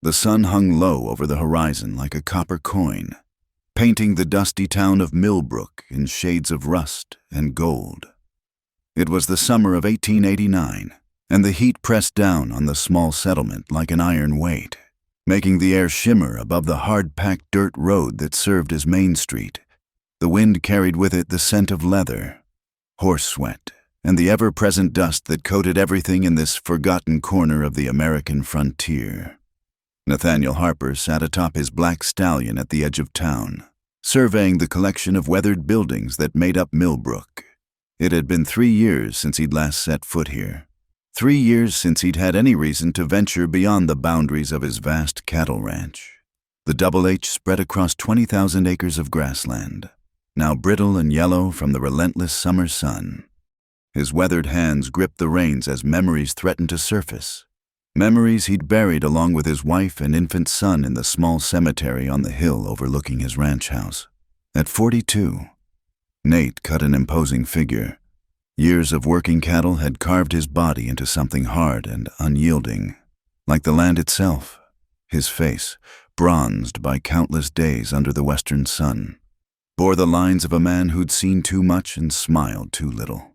The sun hung low over the horizon like a copper coin, painting the dusty town of Millbrook in shades of rust and gold. It was the summer of 1889, and the heat pressed down on the small settlement like an iron weight, making the air shimmer above the hard-packed dirt road that served as Main Street. The wind carried with it the scent of leather, horse sweat, and the ever-present dust that coated everything in this forgotten corner of the American frontier. Nathaniel Harper sat atop his black stallion at the edge of town, surveying the collection of weathered buildings that made up Millbrook. It had been 3 years since he'd last set foot here. 3 years since he'd had any reason to venture beyond the boundaries of his vast cattle ranch. The Double H spread across 20,000 acres of grassland, now brittle and yellow from the relentless summer sun. His weathered hands gripped the reins as memories threatened to surface. Memories he'd buried along with his wife and infant son in the small cemetery on the hill overlooking his ranch house. At 42, Nate cut an imposing figure. Years of working cattle had carved his body into something hard and unyielding. Like the land itself, his face, bronzed by countless days under the western sun, bore the lines of a man who'd seen too much and smiled too little.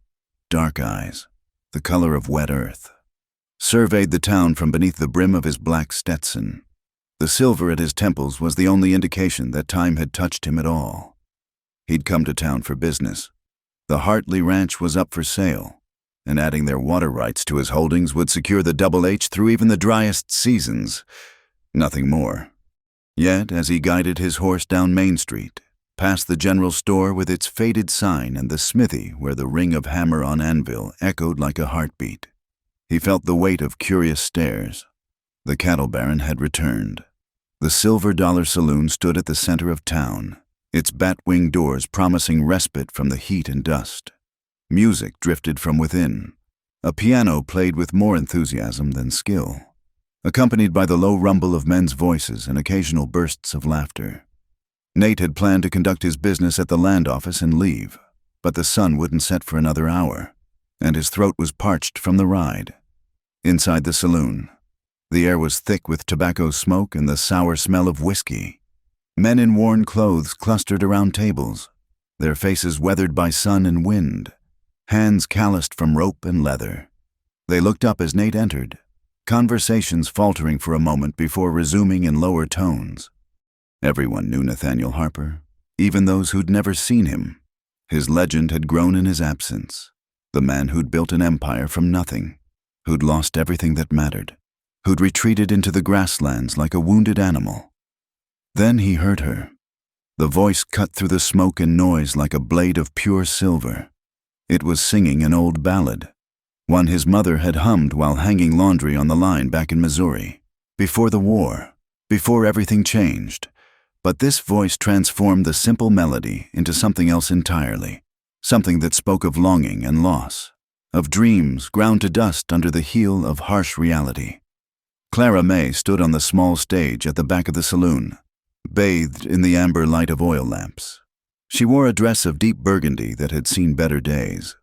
Dark eyes, the color of wet earth, surveyed the town from beneath the brim of his black Stetson. The silver at his temples was the only indication that time had touched him at all. He'd come to town for business. The Hartley Ranch was up for sale, and adding their water rights to his holdings would secure the Double H through even the driest seasons. Nothing more. Yet, as he guided his horse down Main Street, past the general store with its faded sign and the smithy where the ring of hammer on anvil echoed like a heartbeat, he felt the weight of curious stares. The cattle baron had returned. The Silver Dollar Saloon stood at the center of town, its bat-wing doors promising respite from the heat and dust. Music drifted from within. A piano played with more enthusiasm than skill, accompanied by the low rumble of men's voices and occasional bursts of laughter. Nate had planned to conduct his business at the land office and leave, but the sun wouldn't set for another hour, and his throat was parched from the ride. Inside the saloon, the air was thick with tobacco smoke and the sour smell of whiskey. Men in worn clothes clustered around tables, their faces weathered by sun and wind, hands calloused from rope and leather. They looked up as Nate entered, conversations faltering for a moment before resuming in lower tones. Everyone knew Nathaniel Harper, even those who'd never seen him. His legend had grown in his absence. The man who'd built an empire from nothing, who'd lost everything that mattered, who'd retreated into the grasslands like a wounded animal. Then he heard her. The voice cut through the smoke and noise like a blade of pure silver. It was singing an old ballad, one his mother had hummed while hanging laundry on the line back in Missouri, before the war, before everything changed. But this voice transformed the simple melody into something else entirely, something that spoke of longing and loss, of dreams ground to dust under the heel of harsh reality. Clara May stood on the small stage at the back of the saloon, bathed in the amber light of oil lamps. She wore a dress of deep burgundy that had seen better days,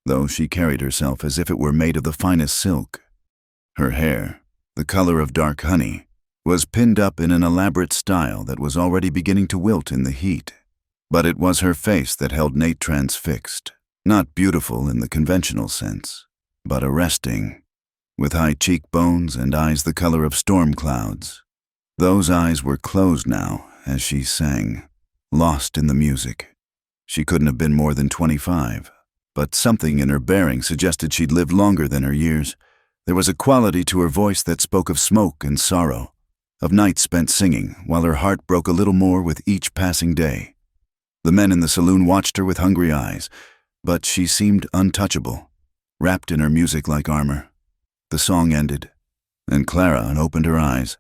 though she carried herself as if it were made of the finest silk. Her hair, the color of dark honey, was pinned up in an elaborate style that was already beginning to wilt in the heat. But it was her face that held Nate transfixed, not beautiful in the conventional sense, but arresting, with high cheekbones and eyes the color of storm clouds. Those eyes were closed now as she sang, lost in the music. She couldn't have been more than 25, but something in her bearing suggested she'd lived longer than her years. There was a quality to her voice that spoke of smoke and sorrow, of nights spent singing while her heart broke a little more with each passing day. The men in the saloon watched her with hungry eyes, but she seemed untouchable, wrapped in her music like armor. The song ended, and Clara opened her eyes.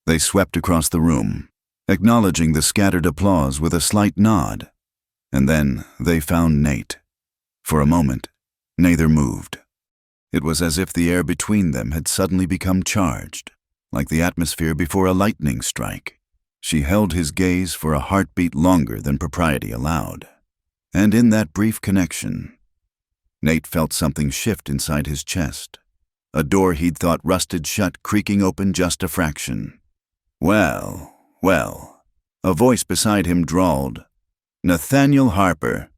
They swept across the room, acknowledging the scattered applause with a slight nod, and then they found Nate. For a moment, neither moved. It was as if the air between them had suddenly become charged, like the atmosphere before a lightning strike. She held his gaze for a heartbeat longer than propriety allowed, and in that brief connection, Nate felt something shift inside his chest, a door he'd thought rusted shut creaking open just a fraction. Well, well, a voice beside him drawled, Nathaniel Harper,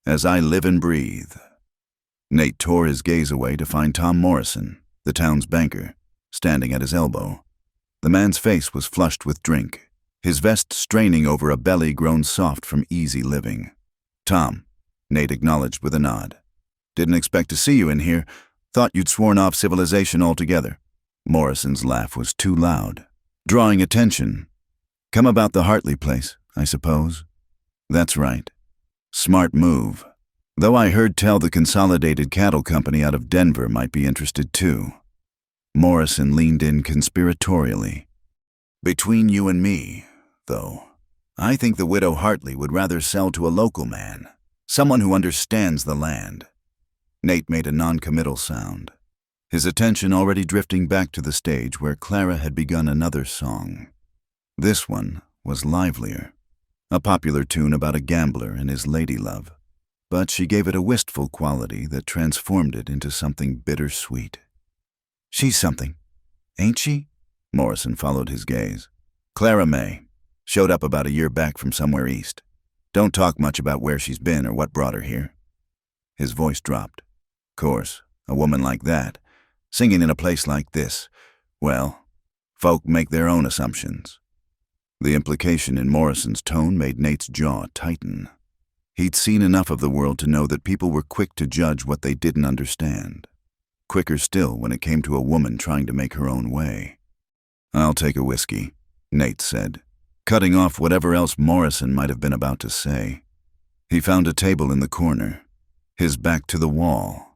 as I live and breathe. Nate tore his gaze away to find Tom Morrison, the town's banker, standing at his elbow. The man's face was flushed with drink, his vest straining over a belly grown soft from easy living. Tom, Nate acknowledged with a nod. Didn't expect to see you in here. Thought you'd sworn off civilization altogether. Morrison's laugh was too loud, drawing attention. Come about the Hartley place, I suppose. That's right. Smart move. Though I heard tell the Consolidated Cattle Company out of Denver might be interested too. Morrison leaned in conspiratorially. Between you and me, though, I think the widow Hartley would rather sell to a local man, someone who understands the land. Nate made a non-committal sound, his attention already drifting back to the stage where Clara had begun another song. This one was livelier, a popular tune about a gambler and his ladylove, but she gave it a wistful quality that transformed it into something bittersweet. She's something, ain't she? Morrison followed his gaze. Clara May. Showed up about a year back from somewhere east. Don't talk much about where she's been or what brought her here. His voice dropped. Course, a woman like that, singing in a place like this, well, folk make their own assumptions. The implication in Morrison's tone made Nate's jaw tighten. He'd seen enough of the world to know that people were quick to judge what they didn't understand. Quicker still when it came to a woman trying to make her own way. I'll take a whiskey, Nate said, cutting off whatever else Morrison might have been about to say. He found a table in the corner, his back to the wall.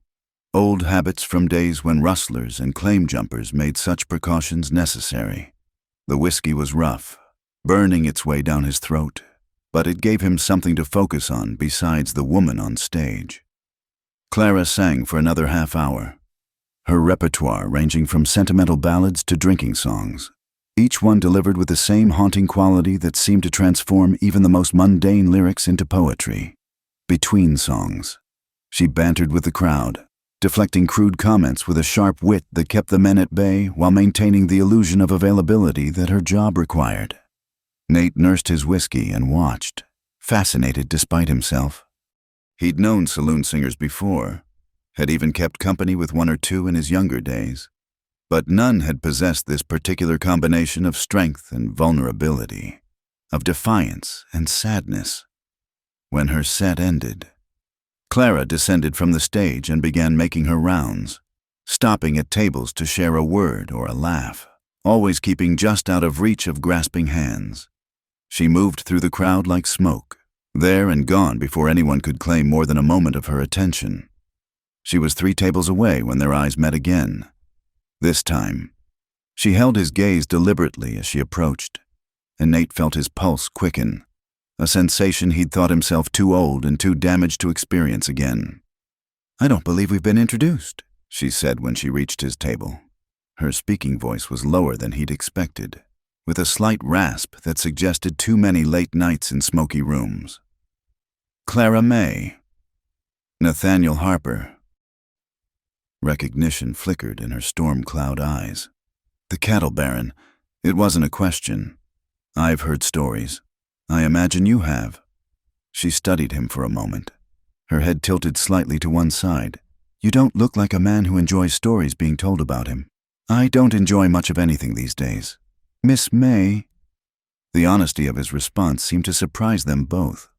Old habits from days when rustlers and claim jumpers made such precautions necessary. The whiskey was rough, burning its way down his throat, but it gave him something to focus on besides the woman on stage. Clara sang for another half hour, her repertoire ranging from sentimental ballads to drinking songs, each one delivered with the same haunting quality that seemed to transform even the most mundane lyrics into poetry. Between songs, she bantered with the crowd, deflecting crude comments with a sharp wit that kept the men at bay while maintaining the illusion of availability that her job required. Nate nursed his whiskey and watched, fascinated despite himself. He'd known saloon singers before, had even kept company with one or two in his younger days, but none had possessed this particular combination of strength and vulnerability, of defiance and sadness. When her set ended, Clara descended from the stage and began making her rounds, stopping at tables to share a word or a laugh, always keeping just out of reach of grasping hands. She moved through the crowd like smoke, there and gone before anyone could claim more than a moment of her attention. She was 3 tables away when their eyes met again. This time, she held his gaze deliberately as she approached, and Nate felt his pulse quicken, a sensation he'd thought himself too old and too damaged to experience again. I don't believe we've been introduced, she said when she reached his table. Her speaking voice was lower than he'd expected, with a slight rasp that suggested too many late nights in smoky rooms. Clara May. Nathaniel Harper. Recognition flickered in her storm cloud eyes. The cattle baron. It wasn't a question. I've heard stories. I imagine you have. She studied him for a moment, her head tilted slightly to one side. You don't look like a man who enjoys stories being told about him. I don't enjoy much of anything these days. Miss May. The honesty of his response seemed to surprise them both.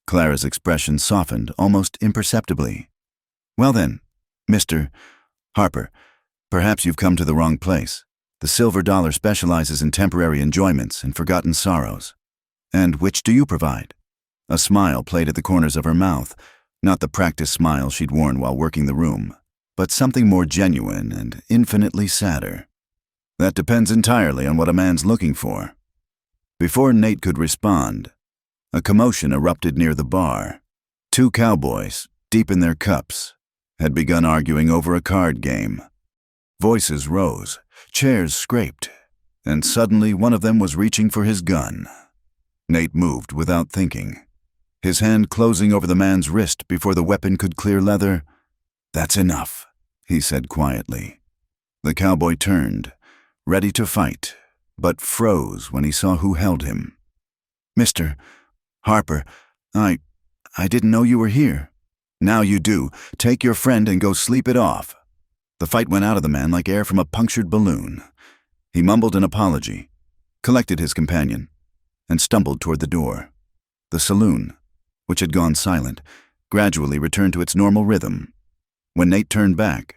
Clara's expression softened almost imperceptibly. Well then, Mr. Harper, perhaps you've come to the wrong place. The Silver Dollar specializes in temporary enjoyments and forgotten sorrows. And which do you provide? A smile played at the corners of her mouth, not the practiced smile she'd worn while working the room, but something more genuine and infinitely sadder. That depends entirely on what a man's looking for. Before Nate could respond, a commotion erupted near the bar. 2 cowboys, deep in their cups, had begun arguing over a card game. Voices rose, chairs scraped, and suddenly one of them was reaching for his gun. Nate moved without thinking, his hand closing over the man's wrist before the weapon could clear leather. That's enough, he said quietly. The cowboy turned, ready to fight, but froze when he saw who held him. "Mr. Harper, I didn't know you were here." "Now you do. Take your friend and go sleep it off." The fight went out of the man like air from a punctured balloon. He mumbled an apology, collected his companion, and stumbled toward the door. The saloon, which had gone silent, gradually returned to its normal rhythm. When Nate turned back,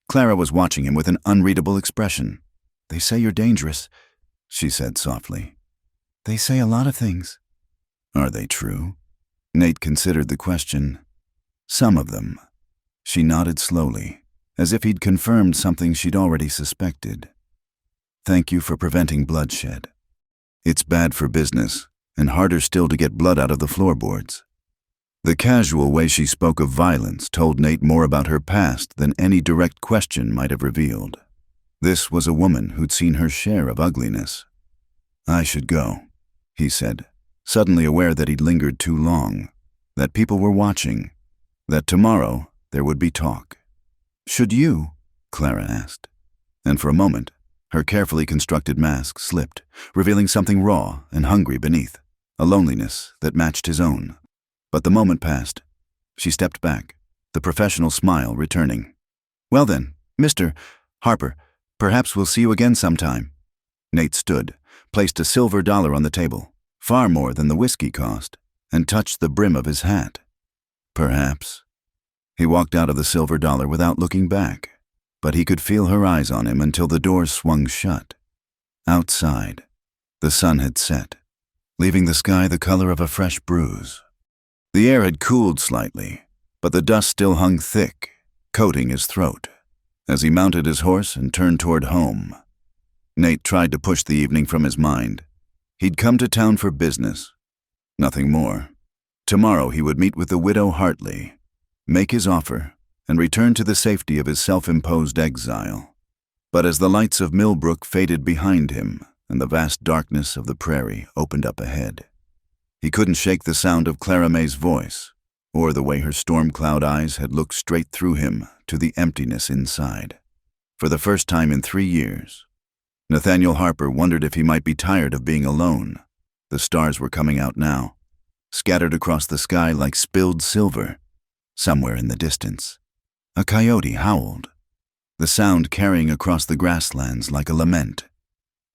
Clara was watching him with an unreadable expression. "They say you're dangerous," she said softly. "They say a lot of things." "Are they true?" Nate considered the question. "Some of them." She nodded slowly, as if he'd confirmed something she'd already suspected. "Thank you for preventing bloodshed. It's bad for business, and harder still to get blood out of the floorboards." The casual way she spoke of violence told Nate more about her past than any direct question might have revealed. This was a woman who'd seen her share of ugliness. "I should go," he said, suddenly aware that he'd lingered too long, that people were watching, that tomorrow there would be talk. "Should you?" Clara asked. And for a moment, her carefully constructed mask slipped, revealing something raw and hungry beneath, a loneliness that matched his own. But the moment passed. She stepped back, the professional smile returning. "Well then, Mr. Harper, perhaps we'll see you again sometime." Nate stood, placed a silver dollar on the table, far more than the whiskey cost, and touched the brim of his hat. "Perhaps." He walked out of the silver dollar without looking back, but he could feel her eyes on him until the door swung shut. Outside, the sun had set, leaving the sky the color of a fresh bruise. The air had cooled slightly, but the dust still hung thick, coating his throat. As he mounted his horse and turned toward home, Nate tried to push the evening from his mind. He'd come to town for business. Nothing more. Tomorrow he would meet with the widow Hartley, make his offer, and return to the safety of his self-imposed exile. But as the lights of Millbrook faded behind him and the vast darkness of the prairie opened up ahead, he couldn't shake the sound of Clara May's voice, or the way her storm-cloud eyes had looked straight through him to the emptiness inside. For the first time in 3 years, Nathaniel Harper wondered if he might be tired of being alone. The stars were coming out now, scattered across the sky like spilled silver. Somewhere in the distance, a coyote howled, the sound carrying across the grasslands like a lament.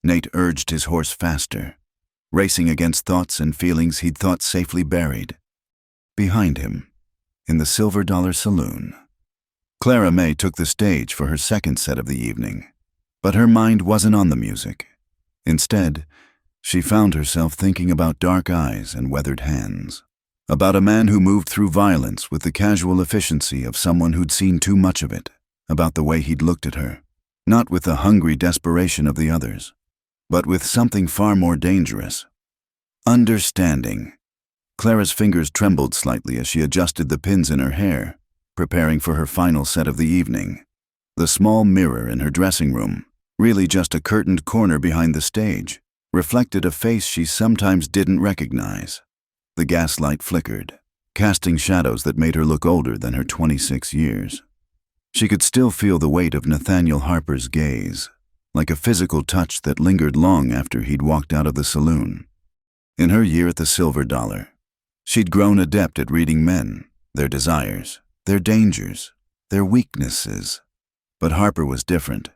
Nate urged his horse faster, racing against thoughts and feelings he'd thought safely buried. Behind him, in the Silver Dollar Saloon, Clara May took the stage for her second set of the evening, but her mind wasn't on the music. Instead, she found herself thinking about dark eyes and weathered hands, about a man who moved through violence with the casual efficiency of someone who'd seen too much of it, about the way he'd looked at her, not with the hungry desperation of the others, but with something far more dangerous. Understanding. Clara's fingers trembled slightly as she adjusted the pins in her hair, preparing for her final set of the evening. The small mirror in her dressing room, really just a curtained corner behind the stage, reflected a face she sometimes didn't recognize. The gaslight flickered, casting shadows that made her look older than her 26 years. She could still feel the weight of Nathaniel Harper's gaze, like a physical touch that lingered long after he'd walked out of the saloon. In her year at the Silver Dollar, she'd grown adept at reading men, their desires, their dangers, their weaknesses. But Harper was different.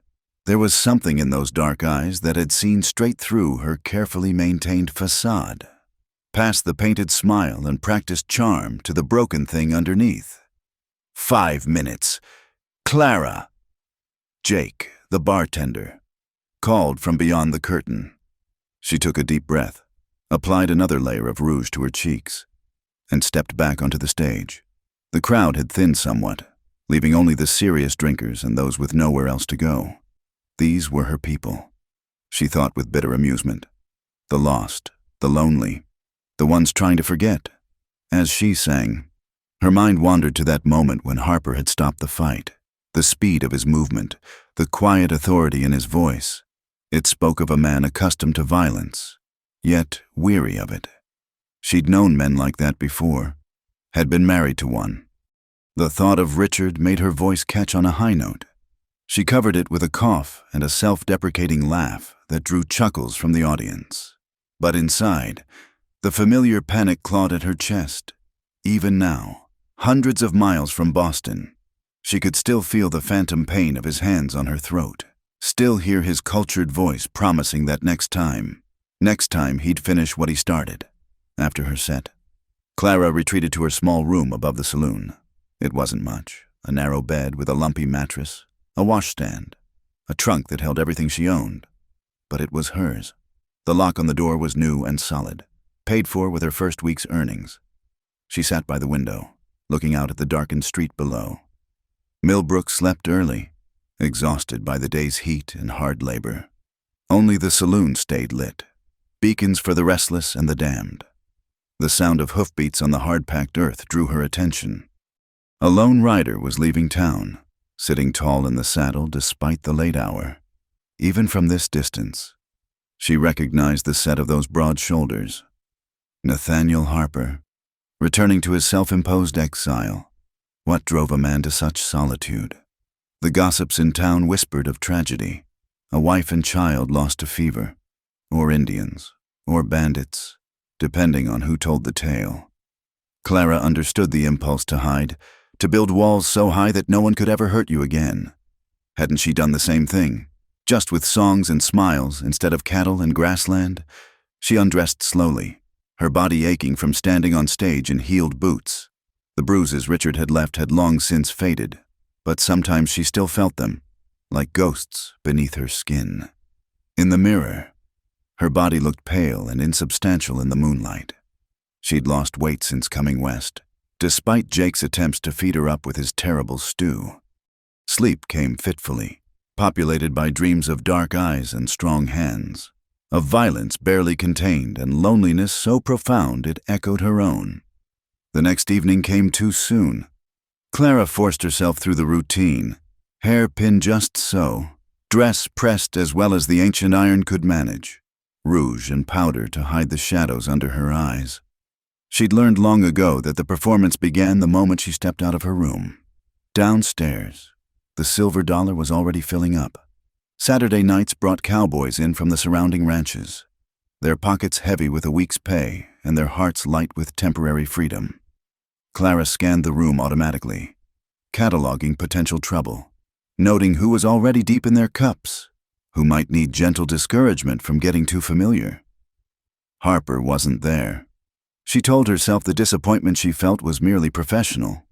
There was something in those dark eyes that had seen straight through her carefully maintained facade, past the painted smile and practiced charm to the broken thing underneath. 5 minutes. Clara! Jake, the bartender, called from beyond the curtain. She took a deep breath, applied another layer of rouge to her cheeks, and stepped back onto the stage. The crowd had thinned somewhat, leaving only the serious drinkers and those with nowhere else to go. These were her people, she thought with bitter amusement. The lost, the lonely, the ones trying to forget. As she sang, her mind wandered to that moment when Harper had stopped the fight, the speed of his movement, the quiet authority in his voice. It spoke of a man accustomed to violence, yet weary of it. She'd known men like that before, had been married to one. The thought of Richard made her voice catch on a high note. She covered it with a cough and a self-deprecating laugh that drew chuckles from the audience. But inside, the familiar panic clawed at her chest. Even now, hundreds of miles from Boston, she could still feel the phantom pain of his hands on her throat, still hear his cultured voice promising that next time he'd finish what he started. After her set, Clara retreated to her small room above the saloon. It wasn't much: a narrow bed with a lumpy mattress, a washstand, a trunk that held everything she owned. But it was hers. The lock on the door was new and solid, paid for with her first week's earnings. She sat by the window, looking out at the darkened street below. Millbrook slept early, exhausted by the day's heat and hard labor. Only the saloon stayed lit, beacons for the restless and the damned. The sound of hoofbeats on the hard-packed earth drew her attention. A lone rider was leaving town, sitting tall in the saddle despite the late hour. Even from this distance, she recognized the set of those broad shoulders. Nathaniel Harper, returning to his self-imposed exile. What drove a man to such solitude? The gossips in town whispered of tragedy: a wife and child lost to fever, or Indians, or bandits, depending on who told the tale. Clara understood the impulse to hide, to build walls so high that no one could ever hurt you again. Hadn't she done the same thing, just with songs and smiles instead of cattle and grassland? She undressed slowly, her body aching from standing on stage in heeled boots. The bruises Richard had left had long since faded, but sometimes she still felt them, like ghosts beneath her skin. In the mirror, her body looked pale and insubstantial in the moonlight. She'd lost weight since coming west, despite Jake's attempts to feed her up with his terrible stew. Sleep came fitfully, populated by dreams of dark eyes and strong hands, of violence barely contained and loneliness so profound it echoed her own. The next evening came too soon. Clara forced herself through the routine, hair pinned just so, dress pressed as well as the ancient iron could manage, rouge and powder to hide the shadows under her eyes. She'd learned long ago that the performance began the moment she stepped out of her room. Downstairs, the silver dollar was already filling up. Saturday nights brought cowboys in from the surrounding ranches, their pockets heavy with a week's pay and their hearts light with temporary freedom. Clara scanned the room automatically, cataloging potential trouble, noting who was already deep in their cups, who might need gentle discouragement from getting too familiar. Harper wasn't there. She told herself the disappointment she felt was merely professional.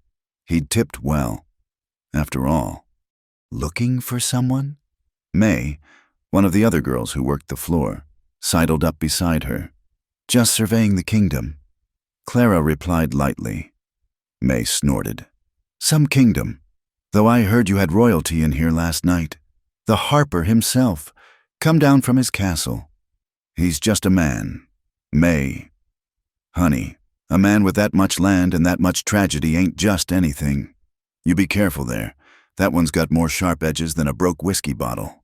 He'd tipped well. After all, looking for someone? May, one of the other girls who worked the floor, sidled up beside her. Just surveying the kingdom. Clara replied lightly. May snorted. Some kingdom, though I heard you had royalty in here last night. The Harper himself, come down from his castle. He's just a man. May. Honey, a man with that much land and that much tragedy ain't just anything. You be careful there. That one's got more sharp edges than a broke whiskey bottle.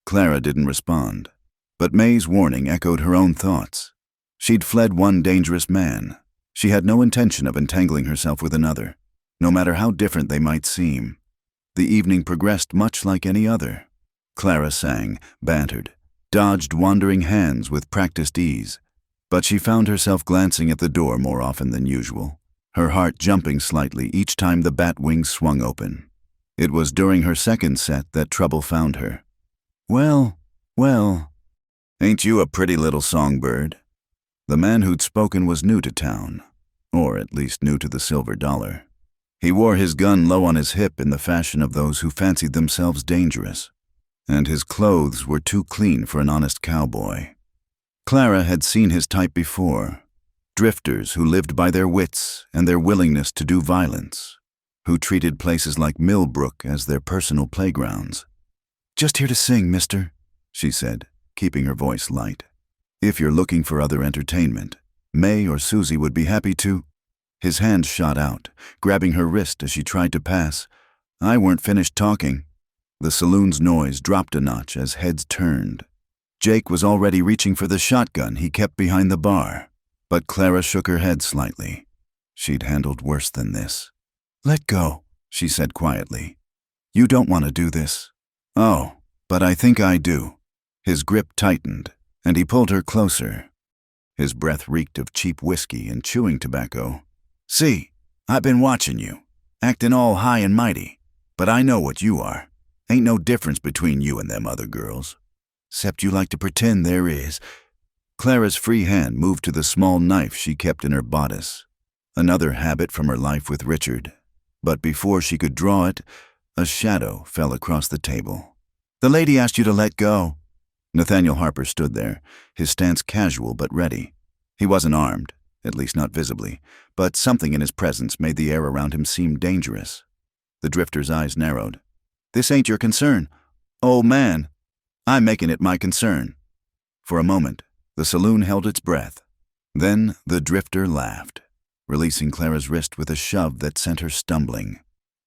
Clara didn't respond, but May's warning echoed her own thoughts. She'd fled one dangerous man. She had no intention of entangling herself with another, no matter how different they might seem. The evening progressed much like any other. Clara sang, bantered, dodged wandering hands with practiced ease, but she found herself glancing at the door more often than usual, her heart jumping slightly each time the bat wings swung open. It was during her second set that trouble found her. Well, ain't you a pretty little songbird? The man who'd spoken was new to town, or at least new to the silver dollar. He wore his gun low on his hip in the fashion of those who fancied themselves dangerous, and his clothes were too clean for an honest cowboy. Clara had seen his type before, drifters who lived by their wits and their willingness to do violence, who treated places like Millbrook as their personal playgrounds. Just here to sing, mister, she said, keeping her voice light. If you're looking for other entertainment, May or Susie would be happy to. His hand shot out, grabbing her wrist as she tried to pass. I weren't finished talking. The saloon's noise dropped a notch as heads turned. Jake was already reaching for the shotgun he kept behind the bar, but Clara shook her head slightly. She'd handled worse than this. Let go, she said quietly. You don't want to do this. Oh, but I think I do. His grip tightened, and he pulled her closer. His breath reeked of cheap whiskey and chewing tobacco. "See, I've been watching you, acting all high and mighty, but I know what you are. Ain't no difference between you and them other girls. 'Cept you like to pretend there is." Clara's free hand moved to the small knife she kept in her bodice, another habit from her life with Richard. But before she could draw it, a shadow fell across the table. "The lady asked you to let go." Nathaniel Harper stood there, his stance casual but ready. He wasn't armed, at least not visibly, but something in his presence made the air around him seem dangerous. The drifter's eyes narrowed. "This ain't your concern. Old man, I'm making it my concern." For a moment, the saloon held its breath. Then the drifter laughed, releasing Clara's wrist with a shove that sent her stumbling.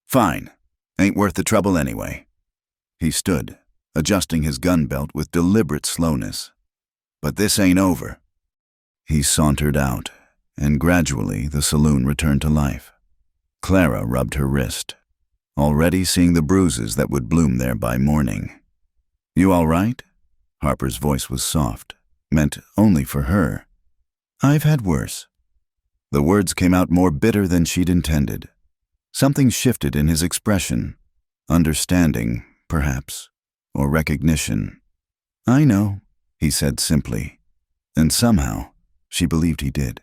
"Fine. Ain't worth the trouble anyway." He stood, adjusting his gun belt with deliberate slowness. "But this ain't over." He sauntered out, and gradually the saloon returned to life. Clara rubbed her wrist, already seeing the bruises that would bloom there by morning. "You all right?" Harper's voice was soft, meant only for her. "I've had worse." The words came out more bitter than she'd intended. Something shifted in his expression. Understanding, perhaps, or recognition. "I know," he said simply, and somehow she believed he did.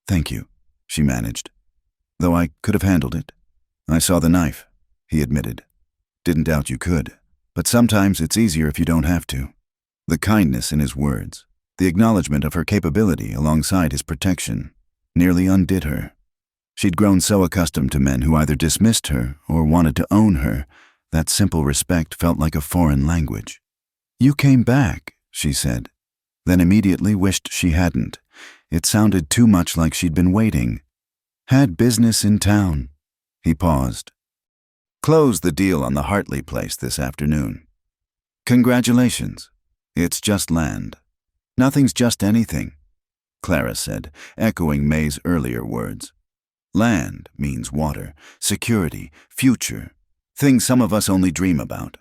"Thank you," she managed. "Though I could have handled it. I saw the knife," he admitted. "Didn't doubt you could, but sometimes it's easier if you don't have to." The kindness in his words, the acknowledgement of her capability alongside his protection, nearly undid her. She'd grown so accustomed to men who either dismissed her or wanted to own her, that simple respect felt like a foreign language. "You came back," she said, then immediately wished she hadn't. It sounded too much like she'd been waiting. "Had business in town." He paused. "Closed the deal on the Hartley place this afternoon." "Congratulations. It's just land." "Nothing's just anything," Clara said, echoing May's earlier words. "Land means water, security, future, things some of us only dream about."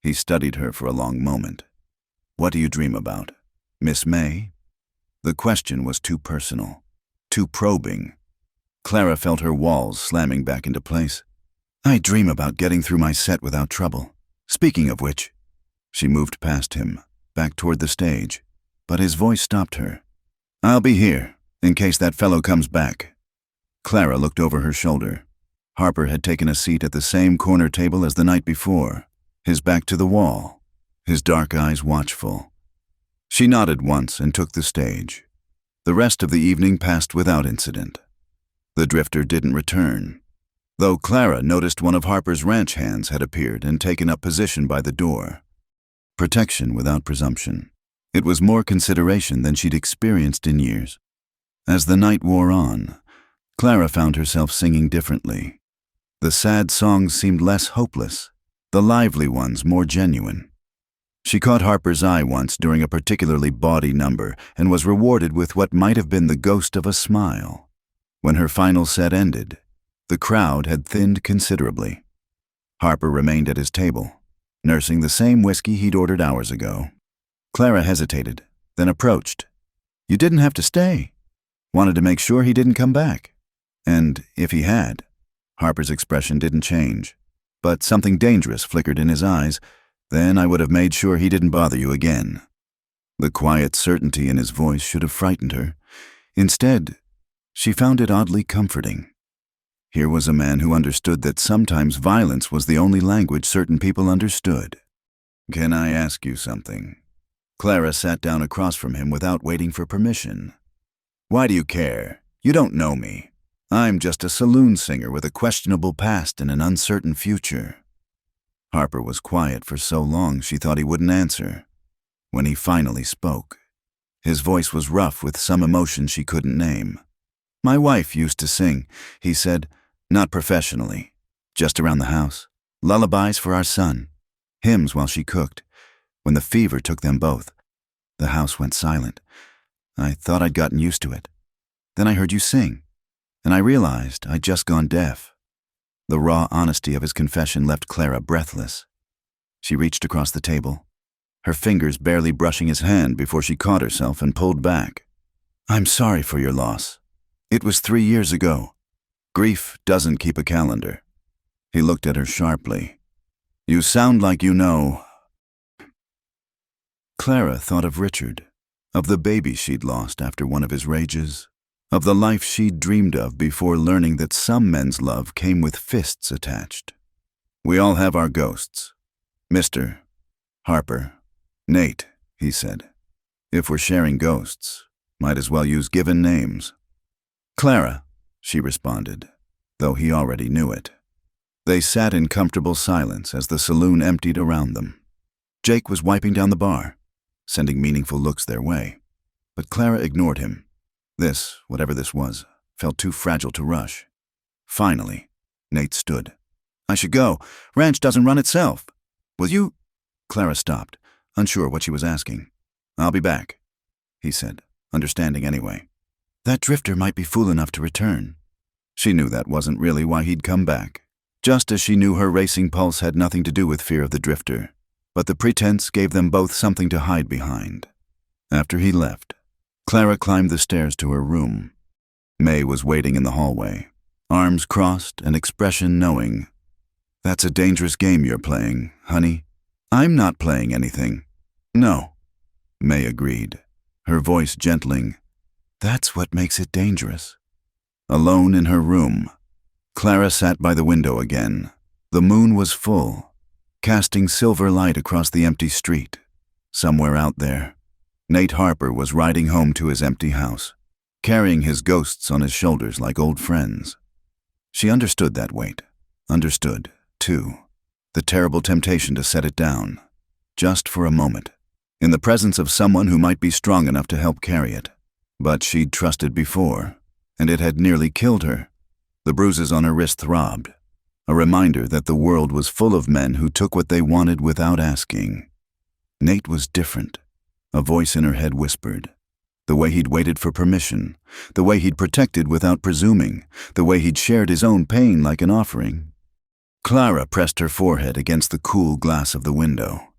He studied her for a long moment. "What do you dream about, Miss May?" The question was too personal, too probing. Clara felt her walls slamming back into place. "I dream about getting through my set without trouble. Speaking of which," she moved past him, back toward the stage, but his voice stopped her. "I'll be here, in case that fellow comes back." Clara looked over her shoulder. Harper had taken a seat at the same corner table as the night before, his back to the wall, his dark eyes watchful. She nodded once and took the stage. The rest of the evening passed without incident. The drifter didn't return, though Clara noticed one of Harper's ranch hands had appeared and taken up position by the door. Protection without presumption. It was more consideration than she'd experienced in years. As the night wore on, Clara found herself singing differently. The sad songs seemed less hopeless, the lively ones more genuine. She caught Harper's eye once during a particularly bawdy number and was rewarded with what might have been the ghost of a smile. When her final set ended, the crowd had thinned considerably. Harper remained at his table, nursing the same whiskey he'd ordered hours ago. Clara hesitated, then approached. "You didn't have to stay." Wanted to make sure he didn't come back. And if he had, Harper's expression didn't change, but something dangerous flickered in his eyes. "Then I would have made sure he didn't bother you again." The quiet certainty in his voice should have frightened her. Instead, she found it oddly comforting. Here was a man who understood that sometimes violence was the only language certain people understood. "Can I ask you something?" Clara sat down across from him without waiting for permission. "Why do you care? You don't know me. I'm just a saloon singer with a questionable past and an uncertain future." Harper was quiet for so long she thought he wouldn't answer. When he finally spoke, his voice was rough with some emotion she couldn't name. "My wife used to sing," he said, "not professionally, just around the house. Lullabies for our son, hymns while she cooked. When the fever took them both, the house went silent. I thought I'd gotten used to it. Then I heard you sing, and I realized I'd just gone deaf." The raw honesty of his confession left Clara breathless. She reached across the table, her fingers barely brushing his hand before she caught herself and pulled back. "I'm sorry for your loss. It was 3 years ago. Grief doesn't keep a calendar." He looked at her sharply. "You sound like you know." Clara thought of Richard, of the baby she'd lost after one of his rages, of the life she'd dreamed of before learning that some men's love came with fists attached. "We all have our ghosts. Mr. Harper, Nate," he said. "If we're sharing ghosts, might as well use given names." "Clara," she responded, though he already knew it. They sat in comfortable silence as the saloon emptied around them. Jake was wiping down the bar, sending meaningful looks their way. But Clara ignored him. This, whatever this was, felt too fragile to rush. Finally, Nate stood. "I should go. Ranch doesn't run itself. Will you—" Clara stopped, unsure what she was asking. "I'll be back," he said, understanding anyway. That drifter might be fool enough to return. She knew that wasn't really why he'd come back, just as she knew her racing pulse had nothing to do with fear of the drifter. But the pretense gave them both something to hide behind. After he left, Clara climbed the stairs to her room. May was waiting in the hallway, arms crossed, an expression knowing. "That's a dangerous game you're playing, honey." "I'm not playing anything." "No," May agreed, her voice gentling. "That's what makes it dangerous." Alone in her room, Clara sat by the window again. The moon was full, casting silver light across the empty street. Somewhere out there, Nate Harper was riding home to his empty house, carrying his ghosts on his shoulders like old friends. She understood that weight, understood, too, the terrible temptation to set it down, just for a moment, in the presence of someone who might be strong enough to help carry it. But she'd trusted before, and it had nearly killed her. The bruises on her wrist throbbed, a reminder that the world was full of men who took what they wanted without asking. Nate was different, a voice in her head whispered. The way he'd waited for permission, the way he'd protected without presuming, the way he'd shared his own pain like an offering. Clara pressed her forehead against the cool glass of the window.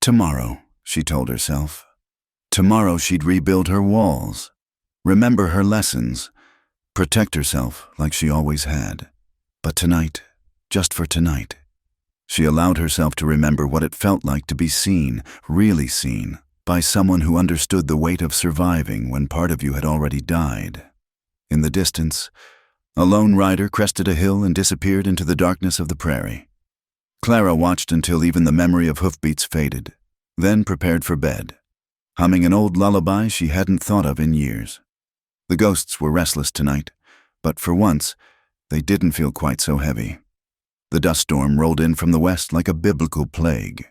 Tomorrow, she told herself. Tomorrow she'd rebuild her walls, remember her lessons, protect herself like she always had. But tonight, just for tonight, she allowed herself to remember what it felt like to be seen, really seen, by someone who understood the weight of surviving when part of you had already died. In the distance, a lone rider crested a hill and disappeared into the darkness of the prairie. Clara watched until even the memory of hoofbeats faded, then prepared for bed, humming an old lullaby she hadn't thought of in years. The ghosts were restless tonight, but for once, they didn't feel quite so heavy. The dust storm rolled in from the west like a biblical plague,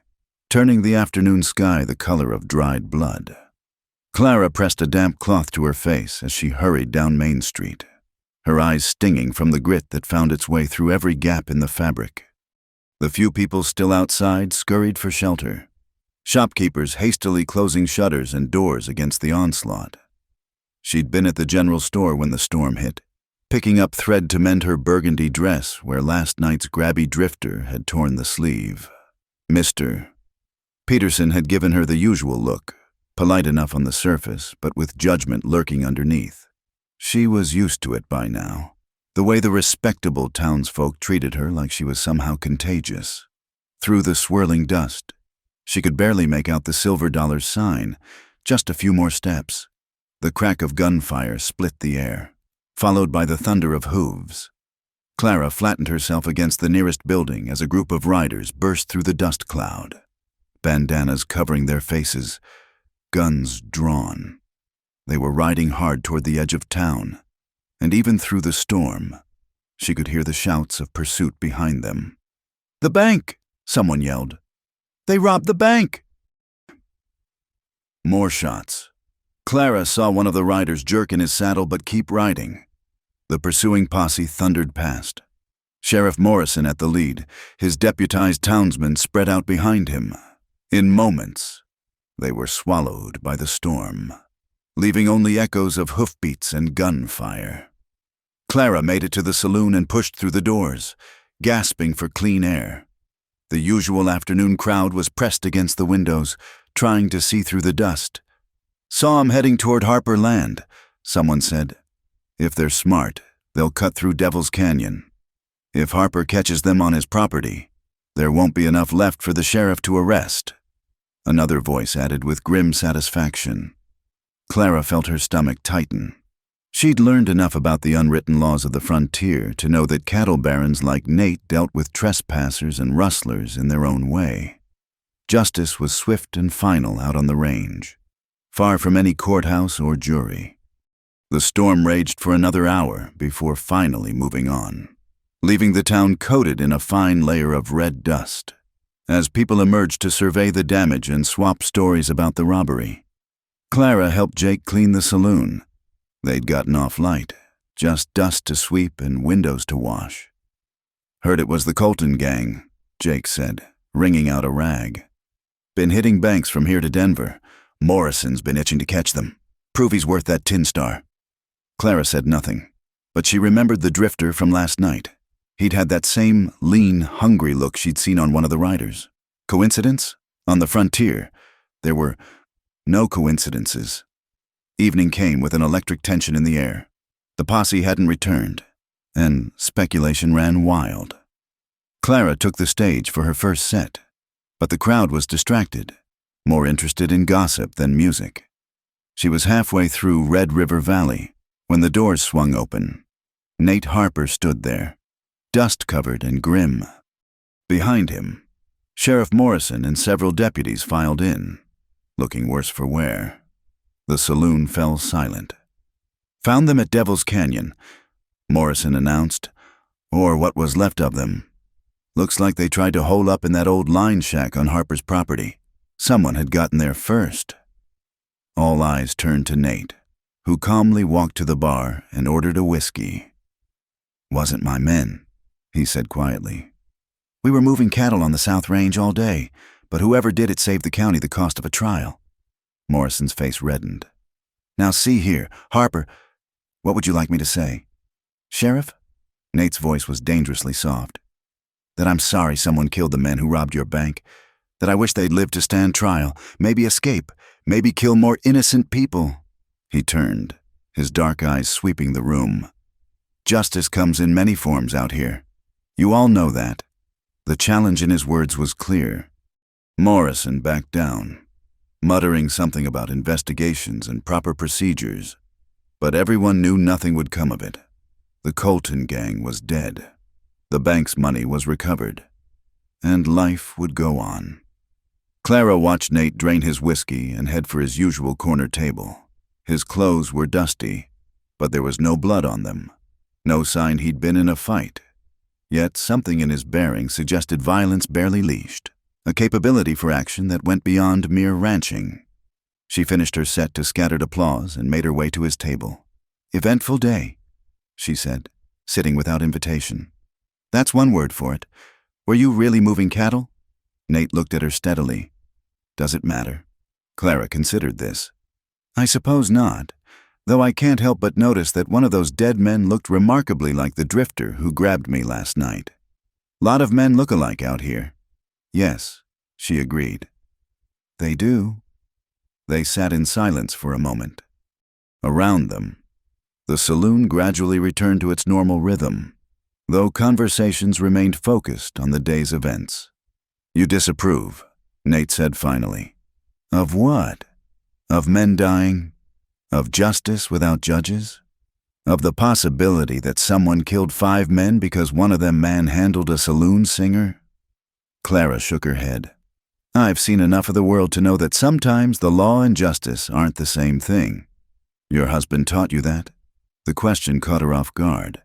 turning the afternoon sky the color of dried blood. Clara pressed a damp cloth to her face as she hurried down Main Street, her eyes stinging from the grit that found its way through every gap in the fabric. The few people still outside scurried for shelter, shopkeepers hastily closing shutters and doors against the onslaught. She'd been at the general store when the storm hit, picking up thread to mend her burgundy dress where last night's grabby drifter had torn the sleeve. Mr. Peterson had given her the usual look, polite enough on the surface, but with judgment lurking underneath. She was used to it by now, the way the respectable townsfolk treated her like she was somehow contagious. Through the swirling dust, she could barely make out the silver dollar sign, just a few more steps. The crack of gunfire split the air, followed by the thunder of hooves. Clara flattened herself against the nearest building as a group of riders burst through the dust cloud, bandanas covering their faces, guns drawn. They were riding hard toward the edge of town, and even through the storm, she could hear the shouts of pursuit behind them. "The bank!" someone yelled. "They robbed the bank!" More shots. Clara saw one of the riders jerk in his saddle but keep riding. The pursuing posse thundered past. Sheriff Morrison at the lead, his deputized townsmen spread out behind him. In moments, they were swallowed by the storm, leaving only echoes of hoofbeats and gunfire. Clara made it to the saloon and pushed through the doors, gasping for clean air. The usual afternoon crowd was pressed against the windows, trying to see through the dust. "Saw 'em heading toward Harper Land," someone said. "If they're smart, they'll cut through Devil's Canyon. If Harper catches them on his property, there won't be enough left for the sheriff to arrest." Another voice added with grim satisfaction. Clara felt her stomach tighten. She'd learned enough about the unwritten laws of the frontier to know that cattle barons like Nate dealt with trespassers and rustlers in their own way. Justice was swift and final out on the range, far from any courthouse or jury. The storm raged for another hour before finally moving on, leaving the town coated in a fine layer of red dust. As people emerged to survey the damage and swap stories about the robbery, Clara helped Jake clean the saloon. They'd gotten off light, just dust to sweep and windows to wash. "Heard it was the Colton gang," Jake said, wringing out a rag. "Been hitting banks from here to Denver. Morrison's been itching to catch them. Prove he's worth that tin star." Clara said nothing, but she remembered the drifter from last night. He'd had that same lean, hungry look she'd seen on one of the riders. Coincidence? On the frontier, there were no coincidences. Evening came with an electric tension in the air. The posse hadn't returned, and speculation ran wild. Clara took the stage for her first set, but the crowd was distracted, more interested in gossip than music. She was halfway through Red River Valley when the doors swung open. Nate Harper stood there, dust-covered and grim. Behind him, Sheriff Morrison and several deputies filed in, looking worse for wear. The saloon fell silent. "Found them at Devil's Canyon," Morrison announced, "or what was left of them. Looks like they tried to hole up in that old line shack on Harper's property. Someone had gotten there first." All eyes turned to Nate, who calmly walked to the bar and ordered a whiskey. "Wasn't my men," he said quietly. "We were moving cattle on the South Range all day, but whoever did it saved the county the cost of a trial." Morrison's face reddened. "Now see here, Harper, what would you like me to say?" "Sheriff?" Nate's voice was dangerously soft. "That I'm sorry someone killed the men who robbed your bank. That I wish they'd live to stand trial, maybe escape, maybe kill more innocent people." He turned, his dark eyes sweeping the room. "Justice comes in many forms out here. You all know that." The challenge in his words was clear. Morrison backed down, muttering something about investigations and proper procedures, but everyone knew nothing would come of it. The Colton gang was dead. The bank's money was recovered, and life would go on. Clara watched Nate drain his whiskey and head for his usual corner table. His clothes were dusty, but there was no blood on them, no sign he'd been in a fight. Yet something in his bearing suggested violence barely leashed, a capability for action that went beyond mere ranching. She finished her set to scattered applause and made her way to his table. "Eventful day," she said, sitting without invitation. "That's one word for it. Were you really moving cattle?" Nate looked at her steadily. "Does it matter?" Clara considered this. "I suppose not, though I can't help but notice that one of those dead men looked remarkably like the drifter who grabbed me last night. Lot of men look alike out here." "Yes," she agreed. "They do." They sat in silence for a moment. Around them, the saloon gradually returned to its normal rhythm, though conversations remained focused on the day's events. "You disapprove," Nate said finally. "Of what? Of men dying? Of justice without judges? Of the possibility that someone killed 5 men because one of them manhandled a saloon singer?" Clara shook her head. "I've seen enough of the world to know that sometimes the law and justice aren't the same thing." "Your husband taught you that?" The question caught her off guard.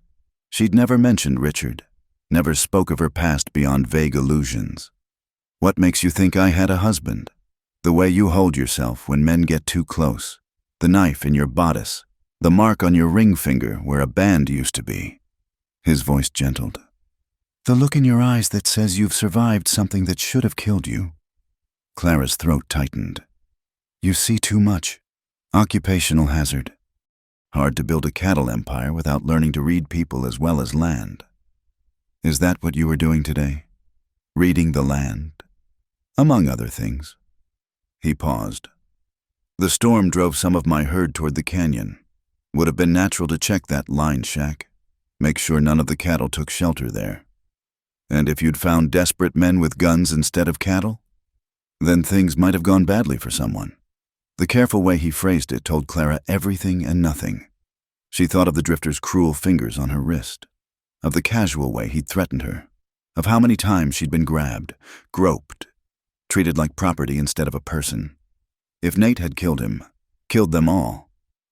She'd never mentioned Richard, never spoke of her past beyond vague allusions. "What makes you think I had a husband?" "The way you hold yourself when men get too close. The knife in your bodice, the mark on your ring finger where a band used to be." His voice gentled. "The look in your eyes that says you've survived something that should have killed you." Clara's throat tightened. "You see too much. Occupational hazard. Hard to build a cattle empire without learning to read people as well as land. Is that what you were doing today? Reading the land? Among other things." He paused. The storm drove some of my herd toward the canyon. Would have been natural to check that line shack, make sure none of the cattle took shelter there. And if you'd found desperate men with guns instead of cattle, then things might have gone badly for someone. The careful way he phrased it told Clara everything and nothing. She thought of the drifter's cruel fingers on her wrist, of the casual way he'd threatened her, of how many times she'd been grabbed, groped, treated like property instead of a person. If Nate had killed him, killed them all,